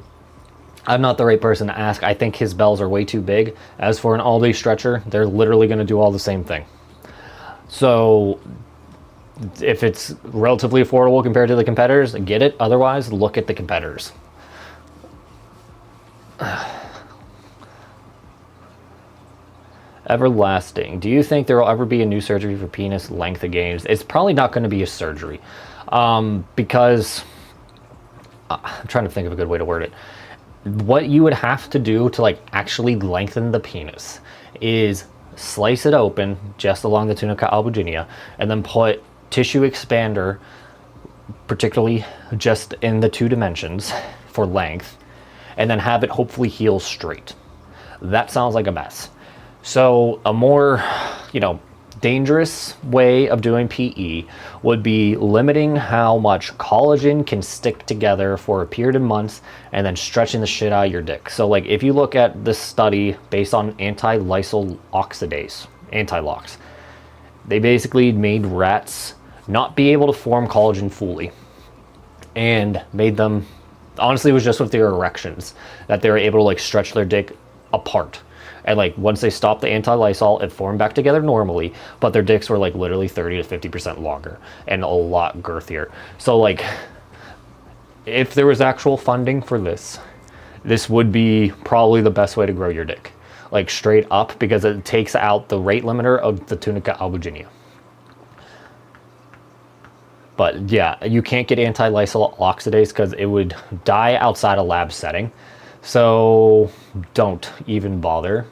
I'm not the right person to ask. I think his bells are way too big. As for an all-day stretcher, they're literally going to do all the same thing. So if it's relatively affordable compared to the competitors, get it. Otherwise, look at the competitors. Everlasting. Do you think there will ever be a new surgery for penis length gains? It's probably not going to be a surgery. Because I'm trying to think of a good way to word it. What you would have to do to like actually lengthen the penis is slice it open just along the tunica albuginea and then put tissue expander, particularly just in the 2 dimensions for length, and then have it hopefully heal straight. That sounds like a mess. So a more, dangerous way of doing PE would be limiting how much collagen can stick together for a period of months and then stretching the shit out of your dick. So like if you look at this study based on anti-lysyl oxidase, anti-LOX, they basically made rats not be able to form collagen fully and made them, honestly it was just with their erections, that they were able to like stretch their dick apart. And like once they stopped the anti-lysol, it formed back together normally, but their dicks were like literally 30 to 50% longer and a lot girthier. So like if there was actual funding for this, this would be probably the best way to grow your dick. Like straight up, because it takes out the rate limiter of the tunica albuginea. But yeah, you can't get anti-lysyl oxidase because it would die outside a lab setting. So don't even bother.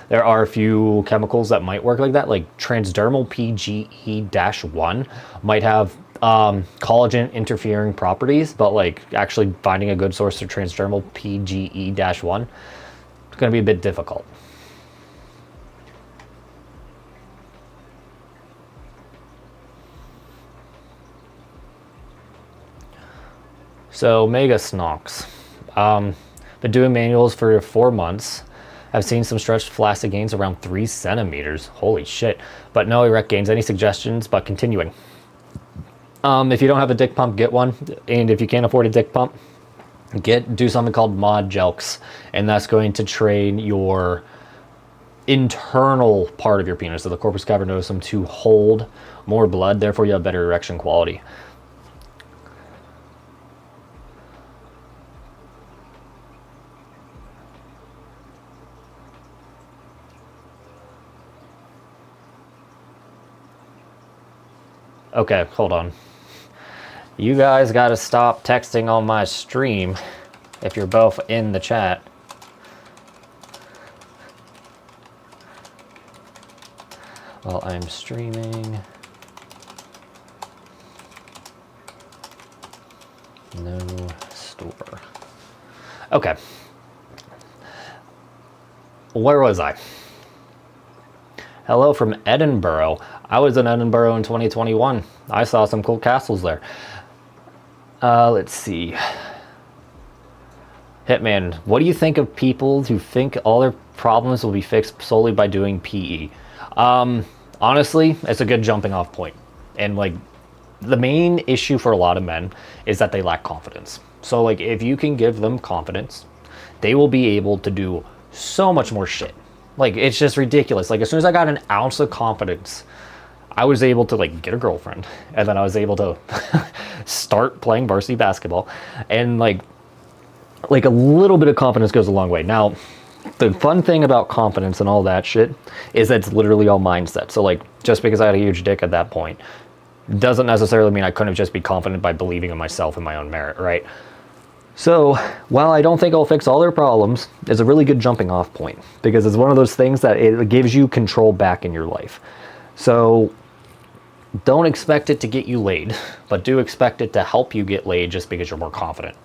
There are a few chemicals that might work like that, like transdermal PGE-1 might have collagen interfering properties, but like actually finding a good source of transdermal PGE-1 is going to be a bit difficult. So Mega Snox. Been doing manuals for 4 months. I've seen some stretched flaccid gains around 3 centimeters. Holy shit. But no erect gains. Any suggestions? But continuing. If you don't have a dick pump, get one. And if you can't afford a dick pump, do something called mod jelks. And that's going to train your internal part of your penis, so the corpus cavernosum, to hold more blood. Therefore, you have better erection quality. Okay, hold on. You guys got to stop texting on my stream if you're both in the chat. While I'm streaming. No store. Okay. Where was I? Hello from Edinburgh. I was in Edinburgh in 2021. I saw some cool castles there. Let's see. Hitman, what do you think of people who think all their problems will be fixed solely by doing PE? Honestly, it's a good jumping off point. And like, the main issue for a lot of men is that they lack confidence. So like, if you can give them confidence, they will be able to do so much more shit. Like, it's just ridiculous. Like, as soon as I got an ounce of confidence, I was able to like get a girlfriend, and then I was able to start playing varsity basketball, and like a little bit of confidence goes a long way. Now, the fun thing about confidence and all that shit is that it's literally all mindset. So like, just because I had a huge dick at that point doesn't necessarily mean I couldn't just be confident by believing in myself and my own merit, right? So while I don't think I'll fix all their problems, it's a really good jumping off point, because it's one of those things that it gives you control back in your life. So don't expect it to get you laid, but do expect it to help you get laid just because you're more confident.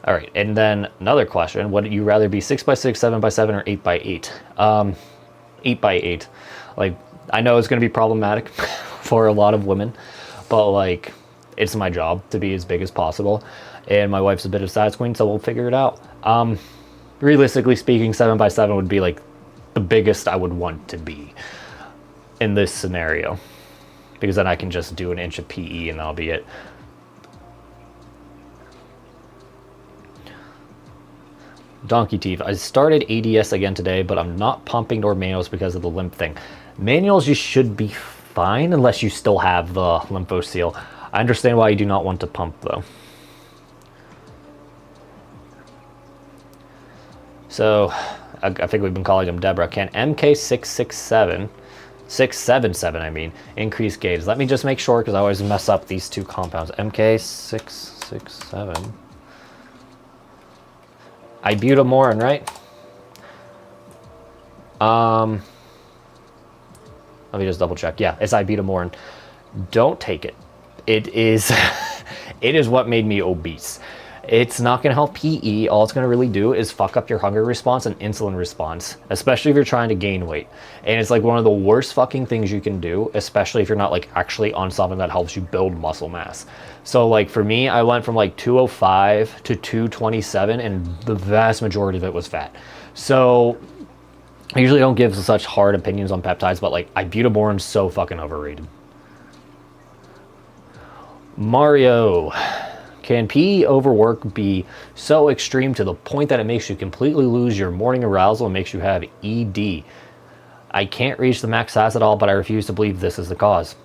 All right, and then another question: would you rather be 6x6, 7x7, or 8x8? 8x8. Like, I know it's going to be problematic for a lot of women, but like, it's my job to be as big as possible, and my wife's a bit of a size queen, so we'll figure it out. Realistically speaking, 7x7 would be like the biggest I would want to be in this scenario, because then I can just do an inch of PE and that'll be it. Donkey Teeth, I started ADS again today, but I'm not pumping nor manuals because of the limp thing. Manuals, you should be fine unless you still have the lymphoseal. I understand why you do not want to pump though. So, I think we've been calling him Deborah. Can MK667, 677 I mean, increase gauge? Let me just make sure, because I always mess up these two compounds. MK667. Ibutamorin, right? Let me just double check. Yeah, it's ibutamorin. Don't take it. It is, it is what made me obese. It's not going to help PE. All it's going to really do is fuck up your hunger response and insulin response, especially if you're trying to gain weight. And it's like one of the worst fucking things you can do, especially if you're not like actually on something that helps you build muscle mass. So like for me, I went from like 205 to 227, and the vast majority of it was fat. So I usually don't give such hard opinions on peptides, but like ibutamorin's so fucking overrated. Mario, can PE overwork be so extreme to the point that it makes you completely lose your morning arousal and makes you have ED? I can't reach the max size at all, but I refuse to believe this is the cause.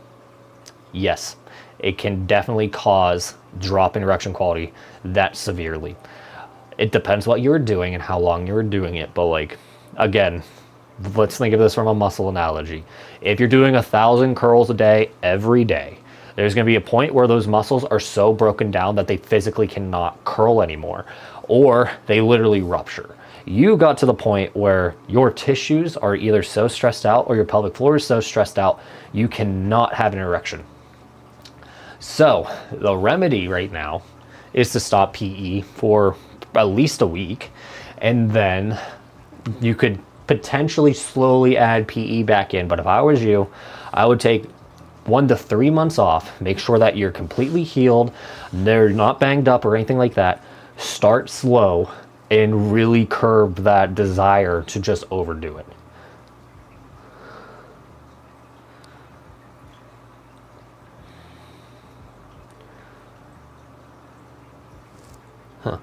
Yes, it can definitely cause drop in erection quality that severely. It depends what you were doing and how long you were doing it, but like, again, let's think of this from a muscle analogy. If you're doing 1,000 curls a day, every day, there's going to be a point where those muscles are so broken down that they physically cannot curl anymore, or they literally rupture. You got to the point where your tissues are either so stressed out or your pelvic floor is so stressed out, you cannot have an erection. So the remedy right now is to stop PE for at least a week, and then you could potentially slowly add PE back in. But if I was you, I would take 1 to 3 months off, make sure that you're completely healed, they're not banged up or anything like that. Start slow and really curb that desire to just overdo it. Huh.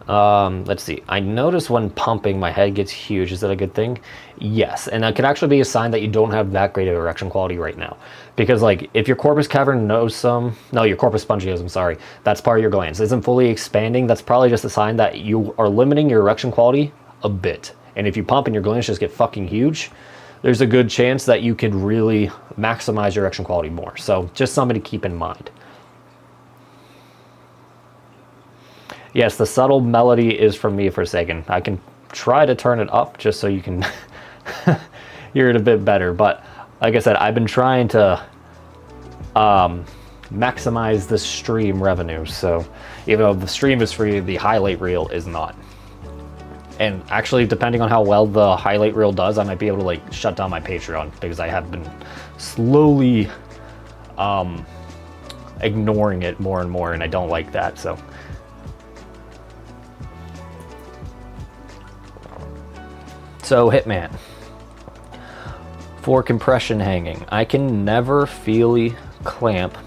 Let's see. I notice when pumping, my head gets huge. Is that a good thing? Yes. And that could actually be a sign that you don't have that great of erection quality right now. Because like if your corpus cavernosum, no, your corpus spongiosum, sorry, that's part of your glands, isn't fully expanding, that's probably just a sign that you are limiting your erection quality a bit. And if you pump and your glands just get fucking huge, there's a good chance that you could really maximize your erection quality more. So just something to keep in mind. Yes, the subtle melody is from me Forsaken. I can try to turn it up just so you can hear it a bit better. But like I said, I've been trying to maximize the stream revenue. So even though the stream is free, the highlight reel is not. And actually, depending on how well the highlight reel does, I might be able to like shut down my Patreon because I have been slowly ignoring it more and more, and I don't like that. So. So Hitman, for compression hanging, I can never fully clamp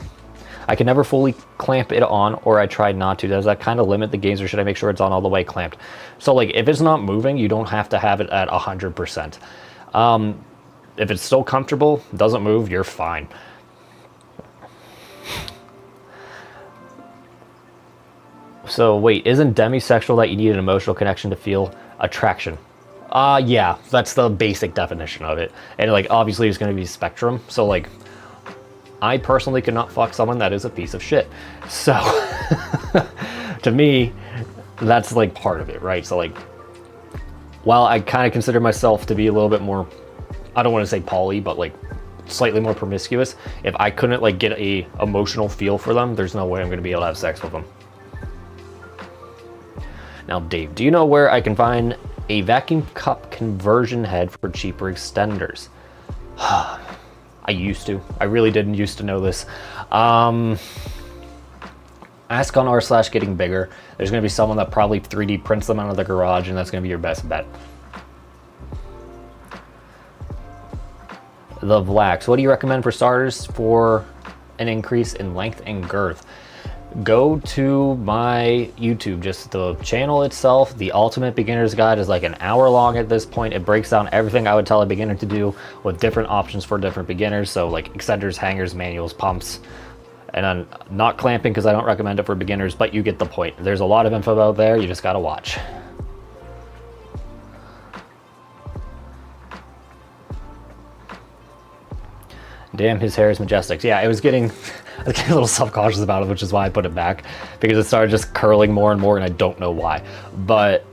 it on, or I try not to. Does that kind of limit the gains, or should I make sure it's on all the way clamped? So like if it's not moving, you don't have to have it at 100%. If it's still comfortable, doesn't move, you're fine. So wait, isn't demisexual that you need an emotional connection to feel attraction? Yeah, that's the basic definition of it. And like, obviously it's going to be spectrum. So like, I personally could not fuck someone that is a piece of shit. So to me, that's like part of it, right? So like, while I kind of consider myself to be a little bit more, I don't want to say poly, but like slightly more promiscuous, if I couldn't like get a emotional feel for them, there's no way I'm going to be able to have sex with them. Now, Dave, do you know where I can find a vacuum cup conversion head for cheaper extenders? I used to. I really didn't used to know this. Ask on r/getting bigger. There's going to be someone that probably 3D prints them out of the garage, and that's going to be your best bet. The Vlax. What do you recommend for starters for an increase in length and girth? Go to my YouTube, just the channel itself. The Ultimate Beginner's Guide is like an hour long at this point. It breaks down everything I would tell a beginner to do with different options for different beginners. So like extenders, hangers, manuals, pumps, and I'm not clamping because I don't recommend it for beginners, but you get the point. There's a lot of info out there. You just got to watch. Damn, his hair is majestic. Yeah, I was getting a little self-conscious about it, which is why I put it back, because it started just curling more and more, and I don't know why. But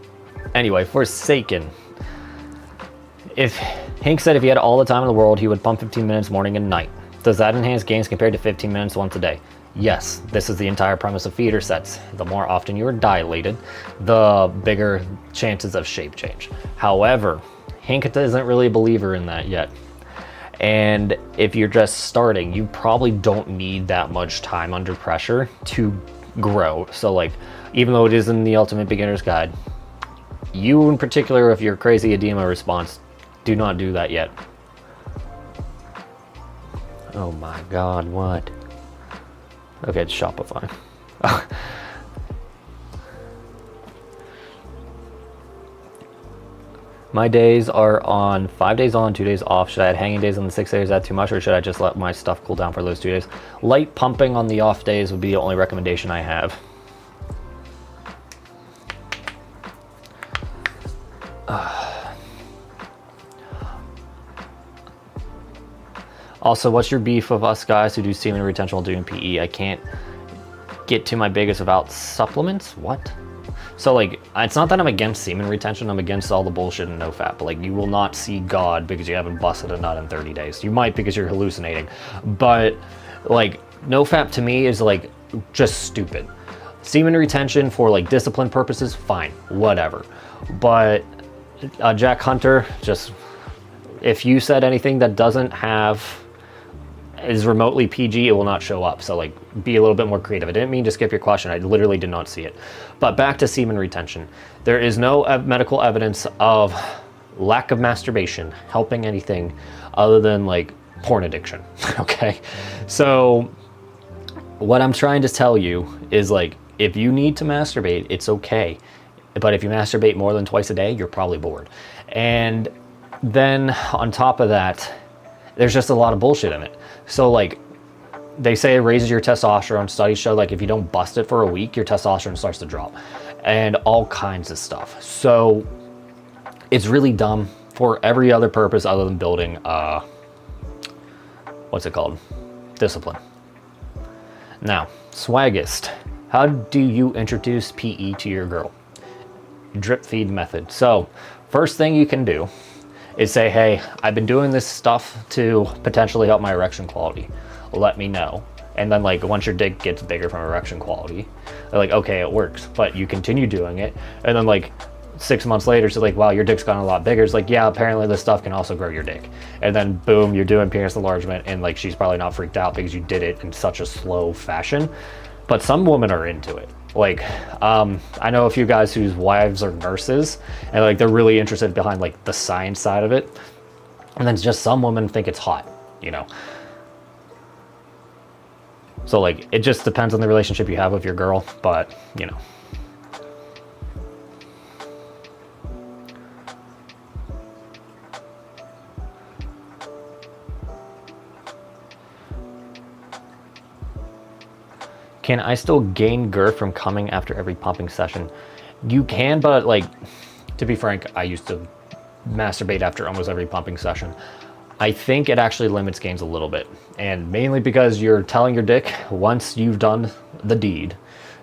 anyway, Forsaken. If Hank said if he had all the time in the world, he would pump 15 minutes morning and night. Does that enhance gains compared to 15 minutes once a day? Yes, this is the entire premise of feeder sets. The more often you are dilated, the bigger chances of shape change. However, Hank isn't really a believer in that yet. And if you're just starting, you probably don't need that much time under pressure to grow. So like, even though it is in the Ultimate Beginner's Guide, you in particular, if you're crazy edema response, do not do that yet. Oh my God, what? Okay, it's Shopify. My days are on 5 days on, 2 days off. Should I add hanging days on the 6 days? Is that too much, or should I just let my stuff cool down for those 2 days? Light pumping on the off days would be the only recommendation I have. Also, what's your beef of us guys who do semen retention while doing PE? I can't get to my biggest without supplements? What? So like, it's not that I'm against semen retention, I'm against all the bullshit and no fat, but like, you will not see God because you haven't busted a nut in 30 days. You might because you're hallucinating, but like, no fat to me is like just stupid. Semen retention for like discipline purposes, fine, whatever. But Jack Hunter, just, if you said anything that doesn't have, is remotely PG, it will not show up. So like, be a little bit more creative. I didn't mean to skip your question. I literally did not see it. But back to semen retention. There is no medical evidence of lack of masturbation helping anything other than like porn addiction. Okay. So what I'm trying to tell you is like, if you need to masturbate, it's okay. But if you masturbate more than twice a day, you're probably bored. And then on top of that, there's just a lot of bullshit in it. So like, they say it raises your testosterone. Studies show like if you don't bust it for a week, your testosterone starts to drop, and all kinds of stuff. So it's really dumb for every other purpose other than building, what's it called? Discipline. Now, swaggist. How do you introduce PE to your girl? Drip feed method. So first thing you can do is say, hey, I've been doing this stuff to potentially help my erection quality. Let me know. And then like once your dick gets bigger from erection quality, they're like, okay, it works, but you continue doing it. And then like 6 months later, it's like, wow, your dick's gotten a lot bigger. It's like, yeah, apparently this stuff can also grow your dick. And then boom, you're doing penis enlargement, and like she's probably not freaked out because you did it in such a slow fashion. But some women are into it. Like, I know a few guys whose wives are nurses, and like they're really interested behind like the science side of it. And then just some women think it's hot, you know. So like, it just depends on the relationship you have with your girl, but you know. Can I still gain girth from coming after every pumping session? You can, but like, to be frank, I used to masturbate after almost every pumping session. I think it actually limits gains a little bit, and mainly because you're telling your dick once you've done the deed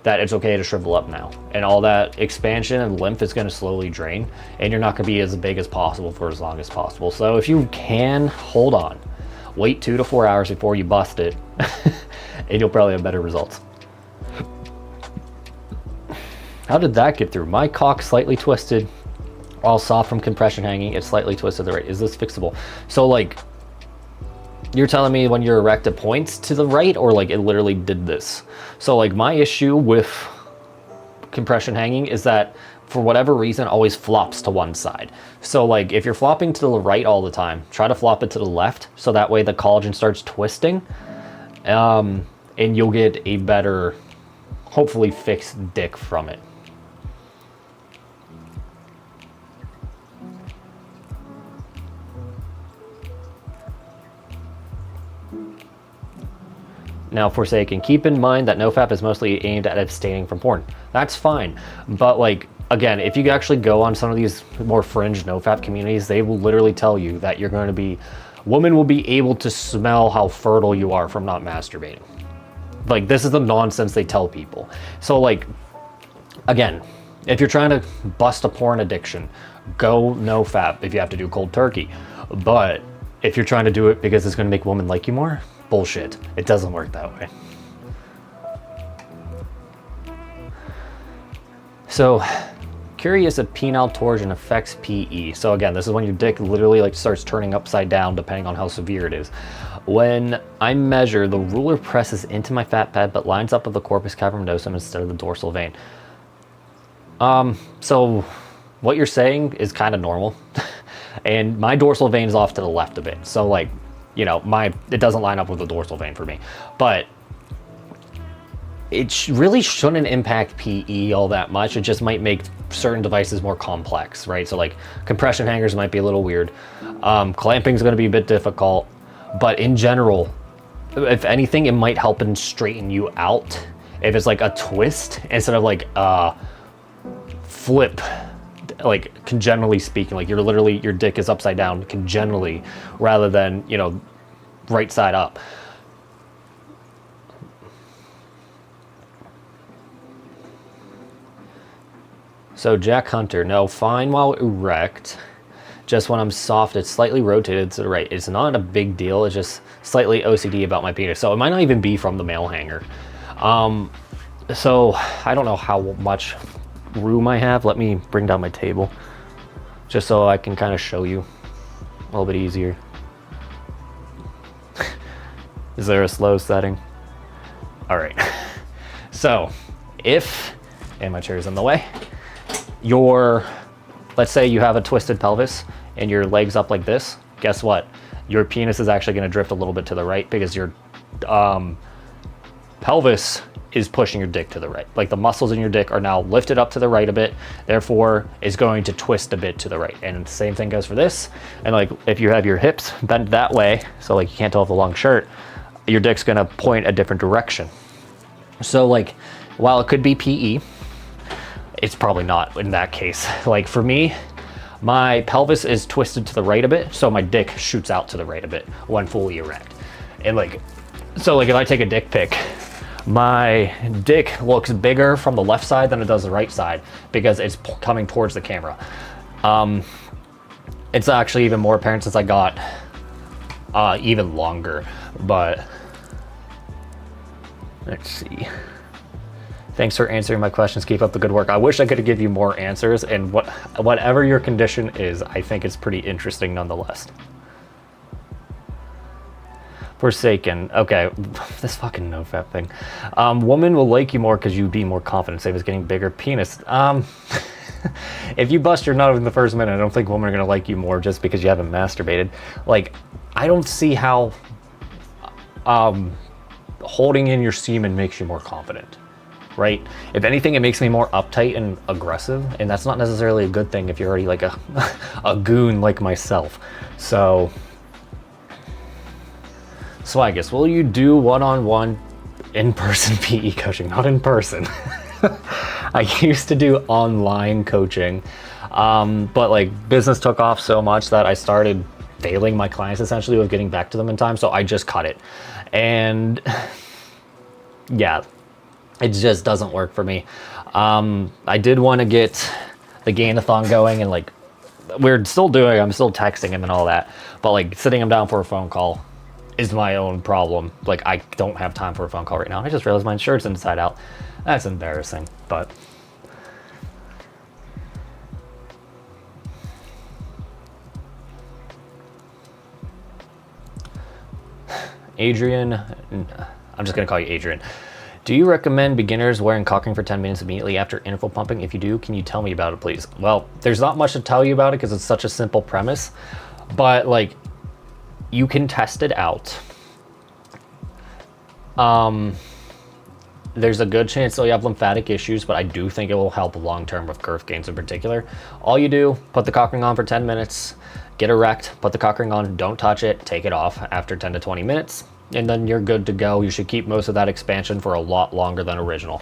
that it's okay to shrivel up now, and all that expansion and lymph is going to slowly drain, and you're not going to be as big as possible for as long as possible. So if you can, hold on, wait 2 to 4 hours before you bust it, and you'll probably have better results. How did that get through? My cock slightly twisted while soft from compression hanging. It's slightly twisted to the right. Is this fixable? So like, you're telling me when you're erect it points to the right, or like it literally did this? So like, my issue with compression hanging is that for whatever reason always flops to one side. So like, if you're flopping to the right all the time, try to flop it to the left, so that way the collagen starts twisting, and you'll get a better, hopefully fixed dick from it. Now, Forsaken, keep in mind that NoFap is mostly aimed at abstaining from porn. That's fine, but like, again, if you actually go on some of these more fringe NoFap communities, they will literally tell you that you're going to be, women will be able to smell how fertile you are from not masturbating. Like, this is the nonsense they tell people. So like, again, if you're trying to bust a porn addiction, go NoFap if you have to do cold turkey. But if you're trying to do it because it's going to make women like you more, bullshit. It doesn't work that way. So, curious if penile torsion affects PE. So again, this is when your dick literally like starts turning upside down depending on how severe it is. When I measure, the ruler presses into my fat pad but lines up with the corpus cavernosum instead of the dorsal vein. So what you're saying is kind of normal. And my dorsal vein is off to the left a bit. So like, you know, it doesn't line up with the dorsal vein for me. But it really shouldn't impact PE all that much. It just might make certain devices more complex, right? So like, compression hangers might be a little weird. Clamping is going to be a bit difficult. But in general, if anything, it might help and straighten you out if it's like a twist instead of like a flip. Like, congenitally speaking, like you're literally, your dick is upside down congenitally rather than, you know, right side up. So Jack Hunter, no, fine while erect. Just when I'm soft, it's slightly rotated to the right. It's not a big deal. It's just slightly OCD about my penis. So it might not even be from the male hanger. So I don't know how much room I have. Let me bring down my table just so I can kind of show you a little bit easier. Is there a slow setting? All right. So if, and my chair's in the way, let's say you have a twisted pelvis and your legs up like this, guess what? Your penis is actually going to drift a little bit to the right because your pelvis is pushing your dick to the right. Like the muscles in your dick are now lifted up to the right a bit, therefore is going to twist a bit to the right. And the same thing goes for this. And like if you have your hips bent that way, so like you can't tell with a long shirt, your dick's gonna point a different direction. So like, while it could be PE, it's probably not in that case. Like for me, my pelvis is twisted to the right a bit, so my dick shoots out to the right a bit when fully erect. And like, so like if I take a dick pic, my dick looks bigger from the left side than it does the right side because it's coming towards the camera. It's actually even more apparent since I got even longer, but let's see. Thanks for answering my questions. Keep up the good work. I wish I could give you more answers, and whatever your condition is, I think it's pretty interesting nonetheless. Forsaken. Okay, this fucking nofap thing. Woman will like you more because you'd be more confident. Same as getting bigger penis. If you bust your nut in the first minute, I don't think women are gonna like you more just because you haven't masturbated. Like, I don't see how holding in your semen makes you more confident, right? If anything, it makes me more uptight and aggressive, and that's not necessarily a good thing if you're already like a goon like myself. So I guess, will you do one-on-one in-person PE coaching? Not in person. I used to do online coaching, but like business took off so much that I started failing my clients essentially with getting back to them in time, so I just cut it. And yeah, it just doesn't work for me. I did want to get the gain-a-thon going, and like I'm still texting him and all that, but like sitting him down for a phone call is my own problem. Like, I don't have time for a phone call right now. I just realized my shirt's inside out. That's embarrassing, but Adrian, I'm just gonna call you Adrian. Do you recommend beginners wearing cock ring for 10 minutes immediately after interval pumping? If you do, can you tell me about it, please? Well, there's not much to tell you about it because it's such a simple premise, but like, you can test it out. There's a good chance that you have lymphatic issues, but I do think it will help long-term with girth gains in particular. All you do, put the cock ring on for 10 minutes, get erect, put the cock ring on, don't touch it, take it off after 10 to 20 minutes, and then you're good to go. You should keep most of that expansion for a lot longer than original.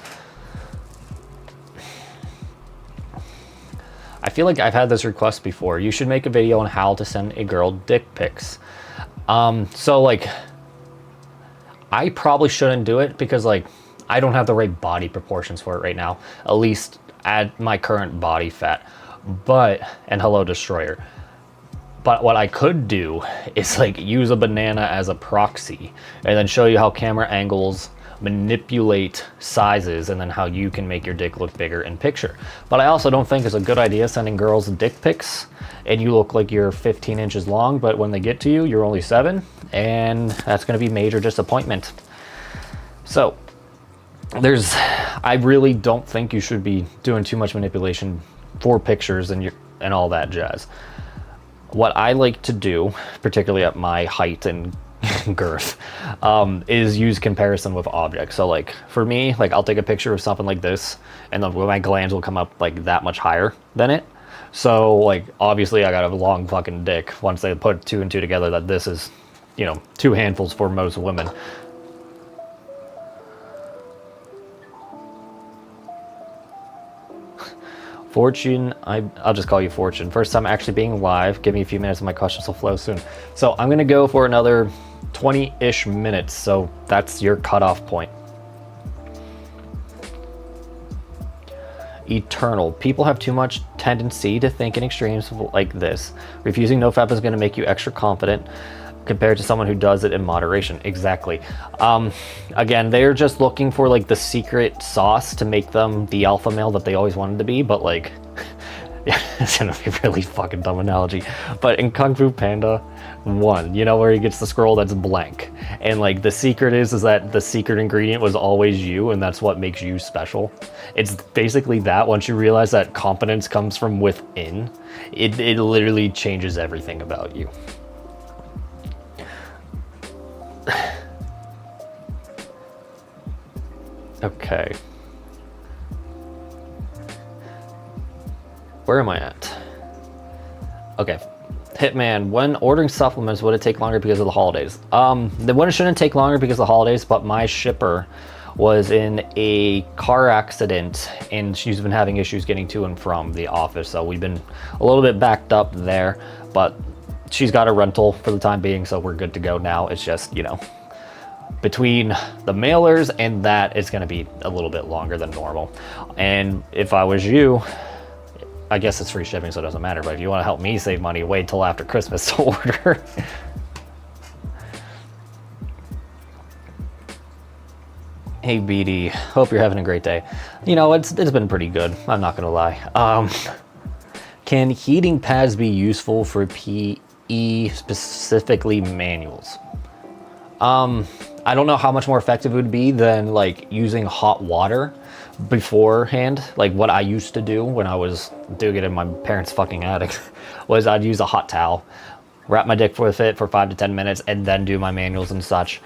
I feel like I've had this request before. You should make a video on how to send a girl dick pics. So like, I probably shouldn't do it because like, I don't have the right body proportions for it right now, at least at my current body fat, and hello Destroyer. But what I could do is like use a banana as a proxy and then show you how camera angles manipulate sizes and then how you can make your dick look bigger in picture. But I also don't think it's a good idea sending girls dick pics and you look like you're 15 inches long, but when they get to you, you're only 7, and that's gonna be major disappointment. So I really don't think you should be doing too much manipulation for pictures and all that jazz. What I like to do, particularly at my height and girth, is use comparison with objects. So like for me, like I'll take a picture of something like this and then my glands will come up like that much higher than it. So like obviously I got a long fucking dick once they put 2 and 2 together, that this is, 2 handfuls for most women. Fortune, I'll just call you Fortune. First time actually being live. Give me a few minutes and my questions will flow soon. So I'm gonna go for another 20-ish minutes. So that's your cutoff point. Eternal. People have too much tendency to think in extremes like this. Refusing nofap is gonna make you extra confident compared to someone who does it in moderation. Exactly. Again, they're just looking for like the secret sauce to make them the alpha male that they always wanted to be, but like, it's gonna be a really fucking dumb analogy, but in Kung Fu Panda 1, where he gets the scroll that's blank, and like the secret is that the secret ingredient was always you, and that's what makes you special. It's basically that. Once you realize that competence comes from within, it literally changes everything about you. Okay. Where am I at? Okay. Hitman, when ordering supplements, would it take longer because of the holidays? The one shouldn't take longer because of the holidays, but my shipper was in a car accident and she's been having issues getting to and from the office. So we've been a little bit backed up there, but she's got a rental for the time being, so we're good to go now. It's just, you know, between the mailers and that, it's going to be a little bit longer than normal. And if I was you, I guess it's free shipping, so it doesn't matter. But if you want to help me save money, wait till after Christmas to order. Hey BD, hope you're having a great day. You know, it's been pretty good. I'm not gonna lie. Can heating pads be useful for PE, specifically manuals? I don't know how much more effective it would be than like using hot water beforehand. Like what I used to do when I was doing it in my parents' fucking attic was I'd use a hot towel, wrap my dick with it for 5 to 10 minutes, and then do my manuals and such.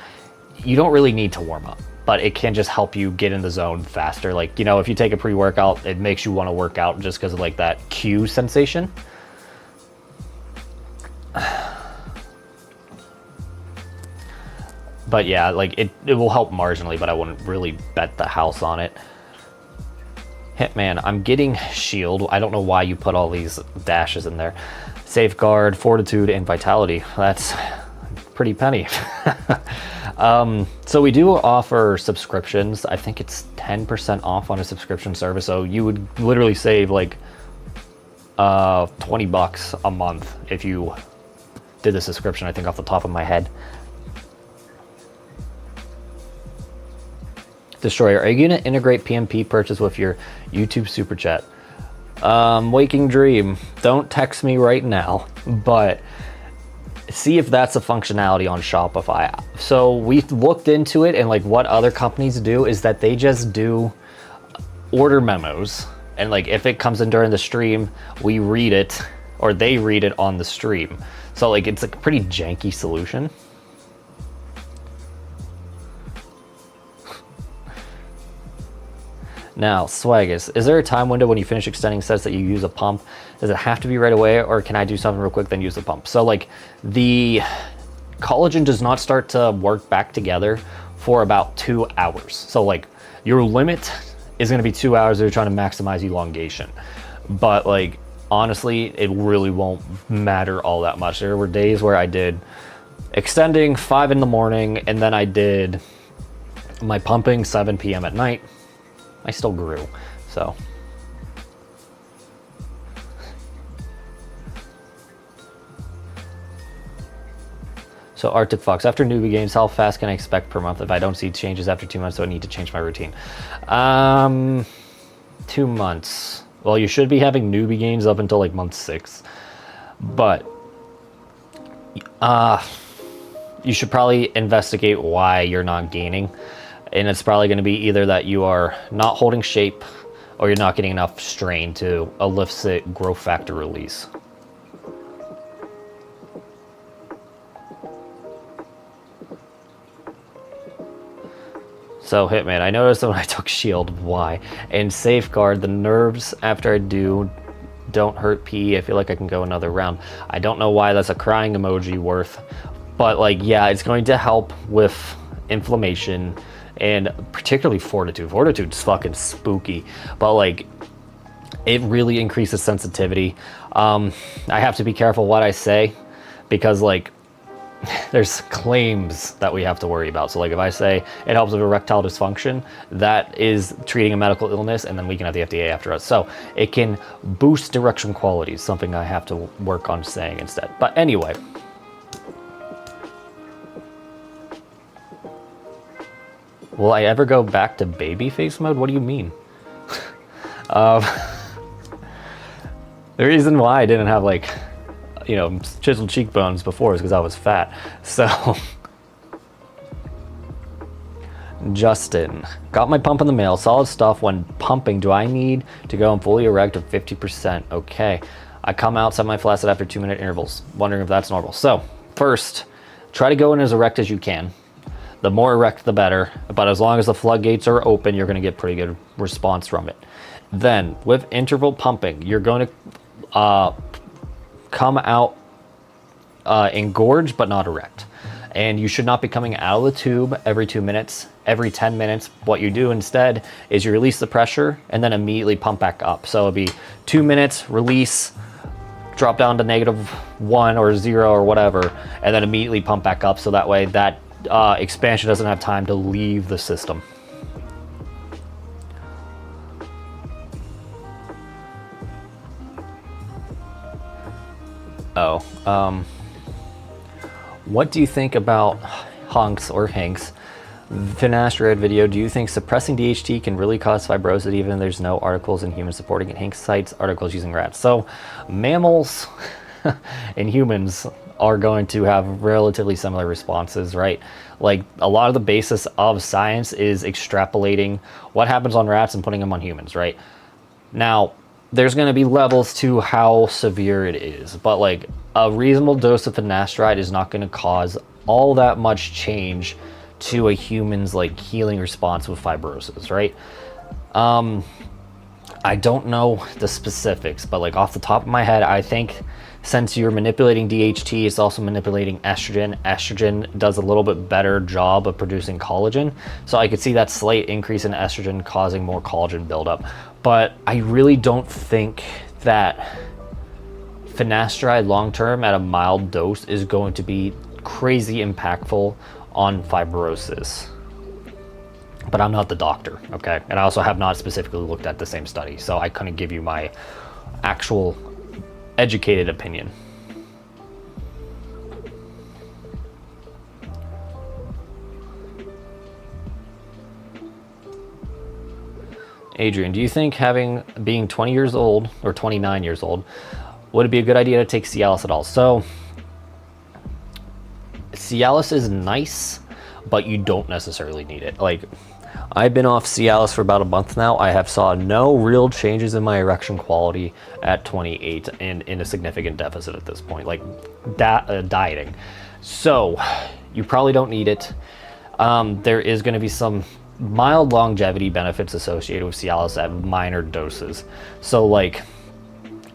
You don't really need to warm up, but it can just help you get in the zone faster. Like, you know, if you take a pre-workout, it makes you want to work out just because of like that cue sensation. But yeah, like it will help marginally, but I wouldn't really bet the house on it. Hitman, I'm getting shield. I don't know why you put all these dashes in there. Safeguard, fortitude, and vitality. That's pretty penny. So we do offer subscriptions. I think it's 10% off on a subscription service. So you would literally save like $20 a month if you did the subscription, I think off the top of my head. Destroyer, are you going to integrate PMP purchase with your YouTube super chat? Waking dream. Don't text me right now, but see if that's a functionality on Shopify. So we looked into it, and like what other companies do is that they just do order memos, and like if it comes in during the stream, we read it, or they read it on the stream. So like it's a pretty janky solution. Now, Swaggus, is there a time window when you finish extending sets that you use a pump? Does it have to be right away, or can I do something real quick then use the pump? So like the collagen does not start to work back together for about 2 hours. So like your limit is going to be 2 hours if you're trying to maximize elongation. But like honestly, it really won't matter all that much. There were days where I did extending 5 in the morning, and then I did my pumping 7 p.m. at night. I still grew, so. So Arctic Fox, after newbie games, how fast can I expect per month? If I don't see changes after 2 months, so I need to change my routine. 2 months. Well, you should be having newbie games up until like month 6. But you should probably investigate why you're not gaining. And it's probably going to be either that you are not holding shape or you're not getting enough strain to elicit growth factor release. So Hitman, I noticed that when I took shield, why? And safeguard, the nerves after I don't hurt PE. I feel like I can go another round. I don't know why that's a crying emoji worth, but like, yeah, it's going to help with inflammation. And particularly fortitude. Fortitude's fucking spooky, but like it really increases sensitivity. I have to be careful what I say because like there's claims that we have to worry about. So like if I say it helps with erectile dysfunction, that is treating a medical illness, and then we can have the FDA after us. So it can boost erection qualities, something I have to work on saying instead. But anyway. Will I ever go back to baby face mode? What do you mean? The reason why I didn't have like, you know, chiseled cheekbones before is because I was fat. So, Justin, got my pump in the mail. Solid stuff. When pumping, do I need to go and fully erect at 50%? Okay. I come out semi-flaccid after 2-minute intervals. Wondering if that's normal. So, first, try to go in as erect as you can. The more erect, the better. But as long as the floodgates are open, you're going to get pretty good response from it. Then with interval pumping, you're going to come out engorged but not erect. And you should not be coming out of the tube every 2 minutes, every 10 minutes. What you do instead is you release the pressure and then immediately pump back up. So it'll be 2 minutes, release, drop down to -1 or 0 or whatever, and then immediately pump back up. So that way that expansion doesn't have time to leave the system. What do you think about Hunks or Hanks finasteride video? Do you think suppressing DHT can really cause fibrosis even if there's no articles in humans supporting it? Hanks cites articles using rats. So mammals and humans are going to have relatively similar responses, right? Like a lot of the basis of science is extrapolating what happens on rats and putting them on humans, right? Now, there's going to be levels to how severe it is, but like a reasonable dose of finasteride is not going to cause all that much change to a human's like healing response with fibrosis, right? I don't know the specifics, but like off the top of my head, I think since you're manipulating DHT, it's also manipulating estrogen. Estrogen does a little bit better job of producing collagen. So I could see that slight increase in estrogen causing more collagen buildup. But I really don't think that finasteride long-term at a mild dose is going to be crazy impactful on fibrosis. But I'm not the doctor, okay? And I also have not specifically looked at the same study, so I couldn't give you my actual educated opinion. Adrian, do you think being 20 years old or 29 years old, would it be a good idea to take Cialis at all? So Cialis is nice, but you don't necessarily need it. Like, I've been off Cialis for about a month now. I have saw no real changes in my erection quality at 28 and in a significant deficit at this point, like dieting. So you probably don't need it. There is going to be some mild longevity benefits associated with Cialis at minor doses. So like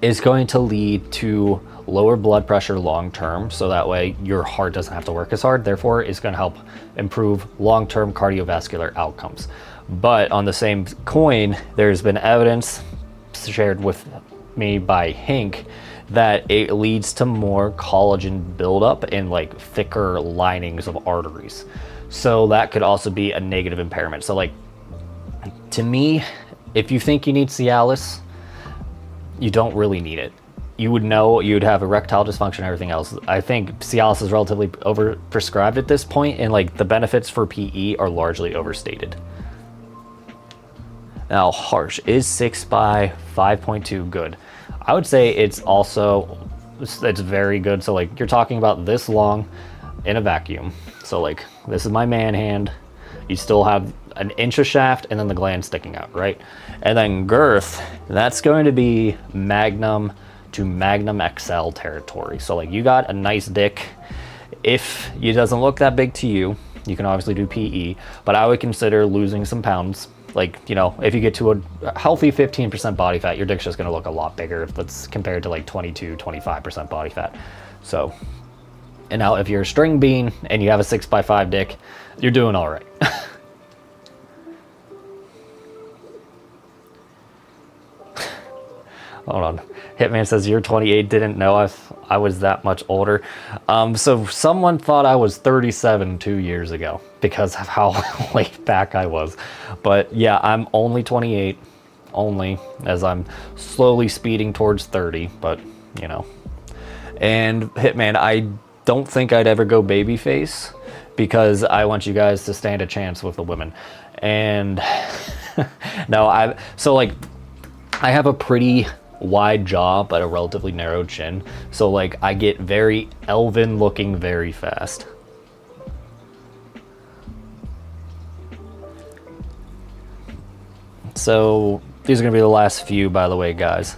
it's going to lead to lower blood pressure long term, so that way your heart doesn't have to work as hard. Therefore, it's going to help improve long-term cardiovascular outcomes. But on the same coin, there's been evidence shared with me by Hank that it leads to more collagen buildup in like thicker linings of arteries. So that could also be a negative impairment. So like, to me, if you think you need Cialis, you don't really need it. You would know, you'd have erectile dysfunction and everything else. I think Cialis is relatively overprescribed at this point, and like the benefits for PE are largely overstated. Now, harsh, is 6 by 5.2 good? I would say it's very good. So like you're talking about this long in a vacuum. So like this is my man hand. You still have an inch of shaft and then the gland sticking out, right? And then girth, that's going to be magnum to magnum XL territory. So like you got a nice dick. If it doesn't look that big to you, you can obviously do PE, but I would consider losing some pounds. Like, you know, if you get to a healthy 15% body fat, your dick's just gonna look a lot bigger if that's compared to like 22-25% body fat. So, and now if you're a string bean and you have a 6x5 dick, you're doing all right. Hold on. Hitman says, you're 28, didn't know if I was that much older. So someone thought I was 37 2 years ago because of how late back I was. But yeah, I'm only 28, as I'm slowly speeding towards 30, but you know. And Hitman, I don't think I'd ever go babyface because I want you guys to stand a chance with the women. And no, I have a pretty wide jaw but a relatively narrow chin, so like I get very elven looking very fast. So these are gonna be the last few, by the way, guys.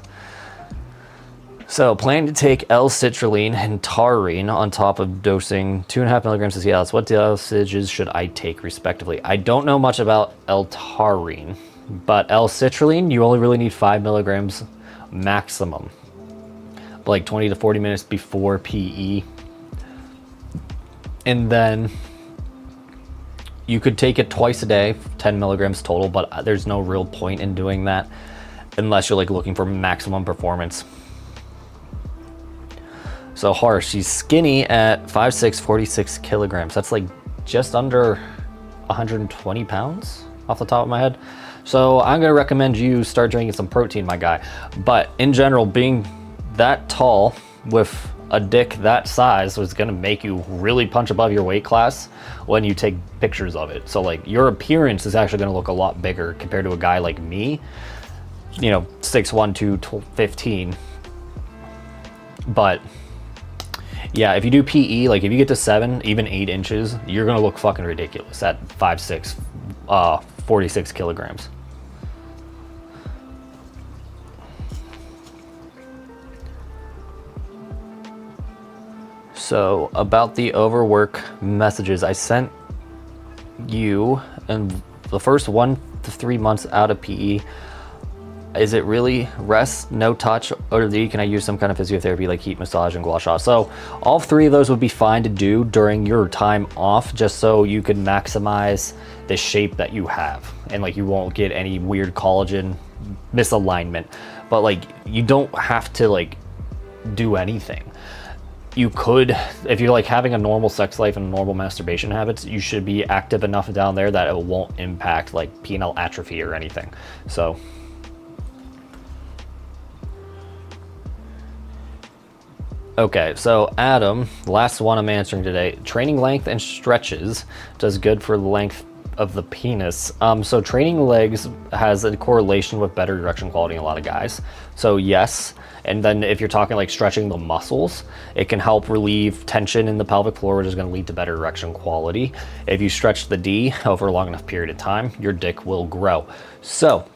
So plan to take L-citrulline and taurine on top of dosing 2.5 milligrams of Cialis. What dosages should I take respectively? I don't know much about L-taurine, but L-citrulline, you only really need 5 milligrams maximum, like 20 to 40 minutes before PE. And then you could take it twice a day, 10 milligrams total, but there's no real point in doing that unless you're like looking for maximum performance. So Harsh, she's skinny at 5'6", 46 kilograms. That's like just under 120 pounds off the top of my head. So I'm gonna recommend you start drinking some protein, my guy. But in general, being that tall with a dick that size was gonna make you really punch above your weight class when you take pictures of it. So like your appearance is actually gonna look a lot bigger compared to a guy like me, you know, 6'1", 215. But yeah, if you do PE, like if you get to 7, even 8 inches, you're gonna look fucking ridiculous at 5'6", 46 kilograms. So about the overwork messages, I sent you in the first 1 to 3 months out of PE. Is it really rest, no touch, or can I use some kind of physiotherapy like heat massage and gua sha? So all 3 of those would be fine to do during your time off, just so you can maximize the shape that you have and like you won't get any weird collagen misalignment. But like you don't have to like do anything. You could, if you're like having a normal sex life and normal masturbation habits, you should be active enough down there that it won't impact like penile atrophy or anything. So okay, so Adam, last one I'm answering today. Training length and stretches does good for the length of the penis. So training legs has a correlation with better erection quality in a lot of guys. So yes, and then if you're talking like stretching the muscles, it can help relieve tension in the pelvic floor, which is going to lead to better erection quality. If you stretch the D over a long enough period of time, your dick will grow. So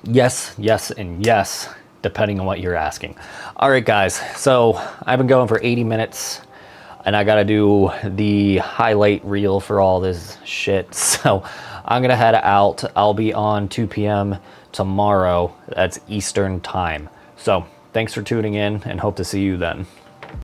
yes, yes, and yes, depending on what you're asking. All right, guys, so I've been going for 80 minutes and I gotta do the highlight reel for all this shit. So I'm gonna head out. I'll be on 2 p.m. tomorrow. That's Eastern time. So thanks for tuning in and hope to see you then.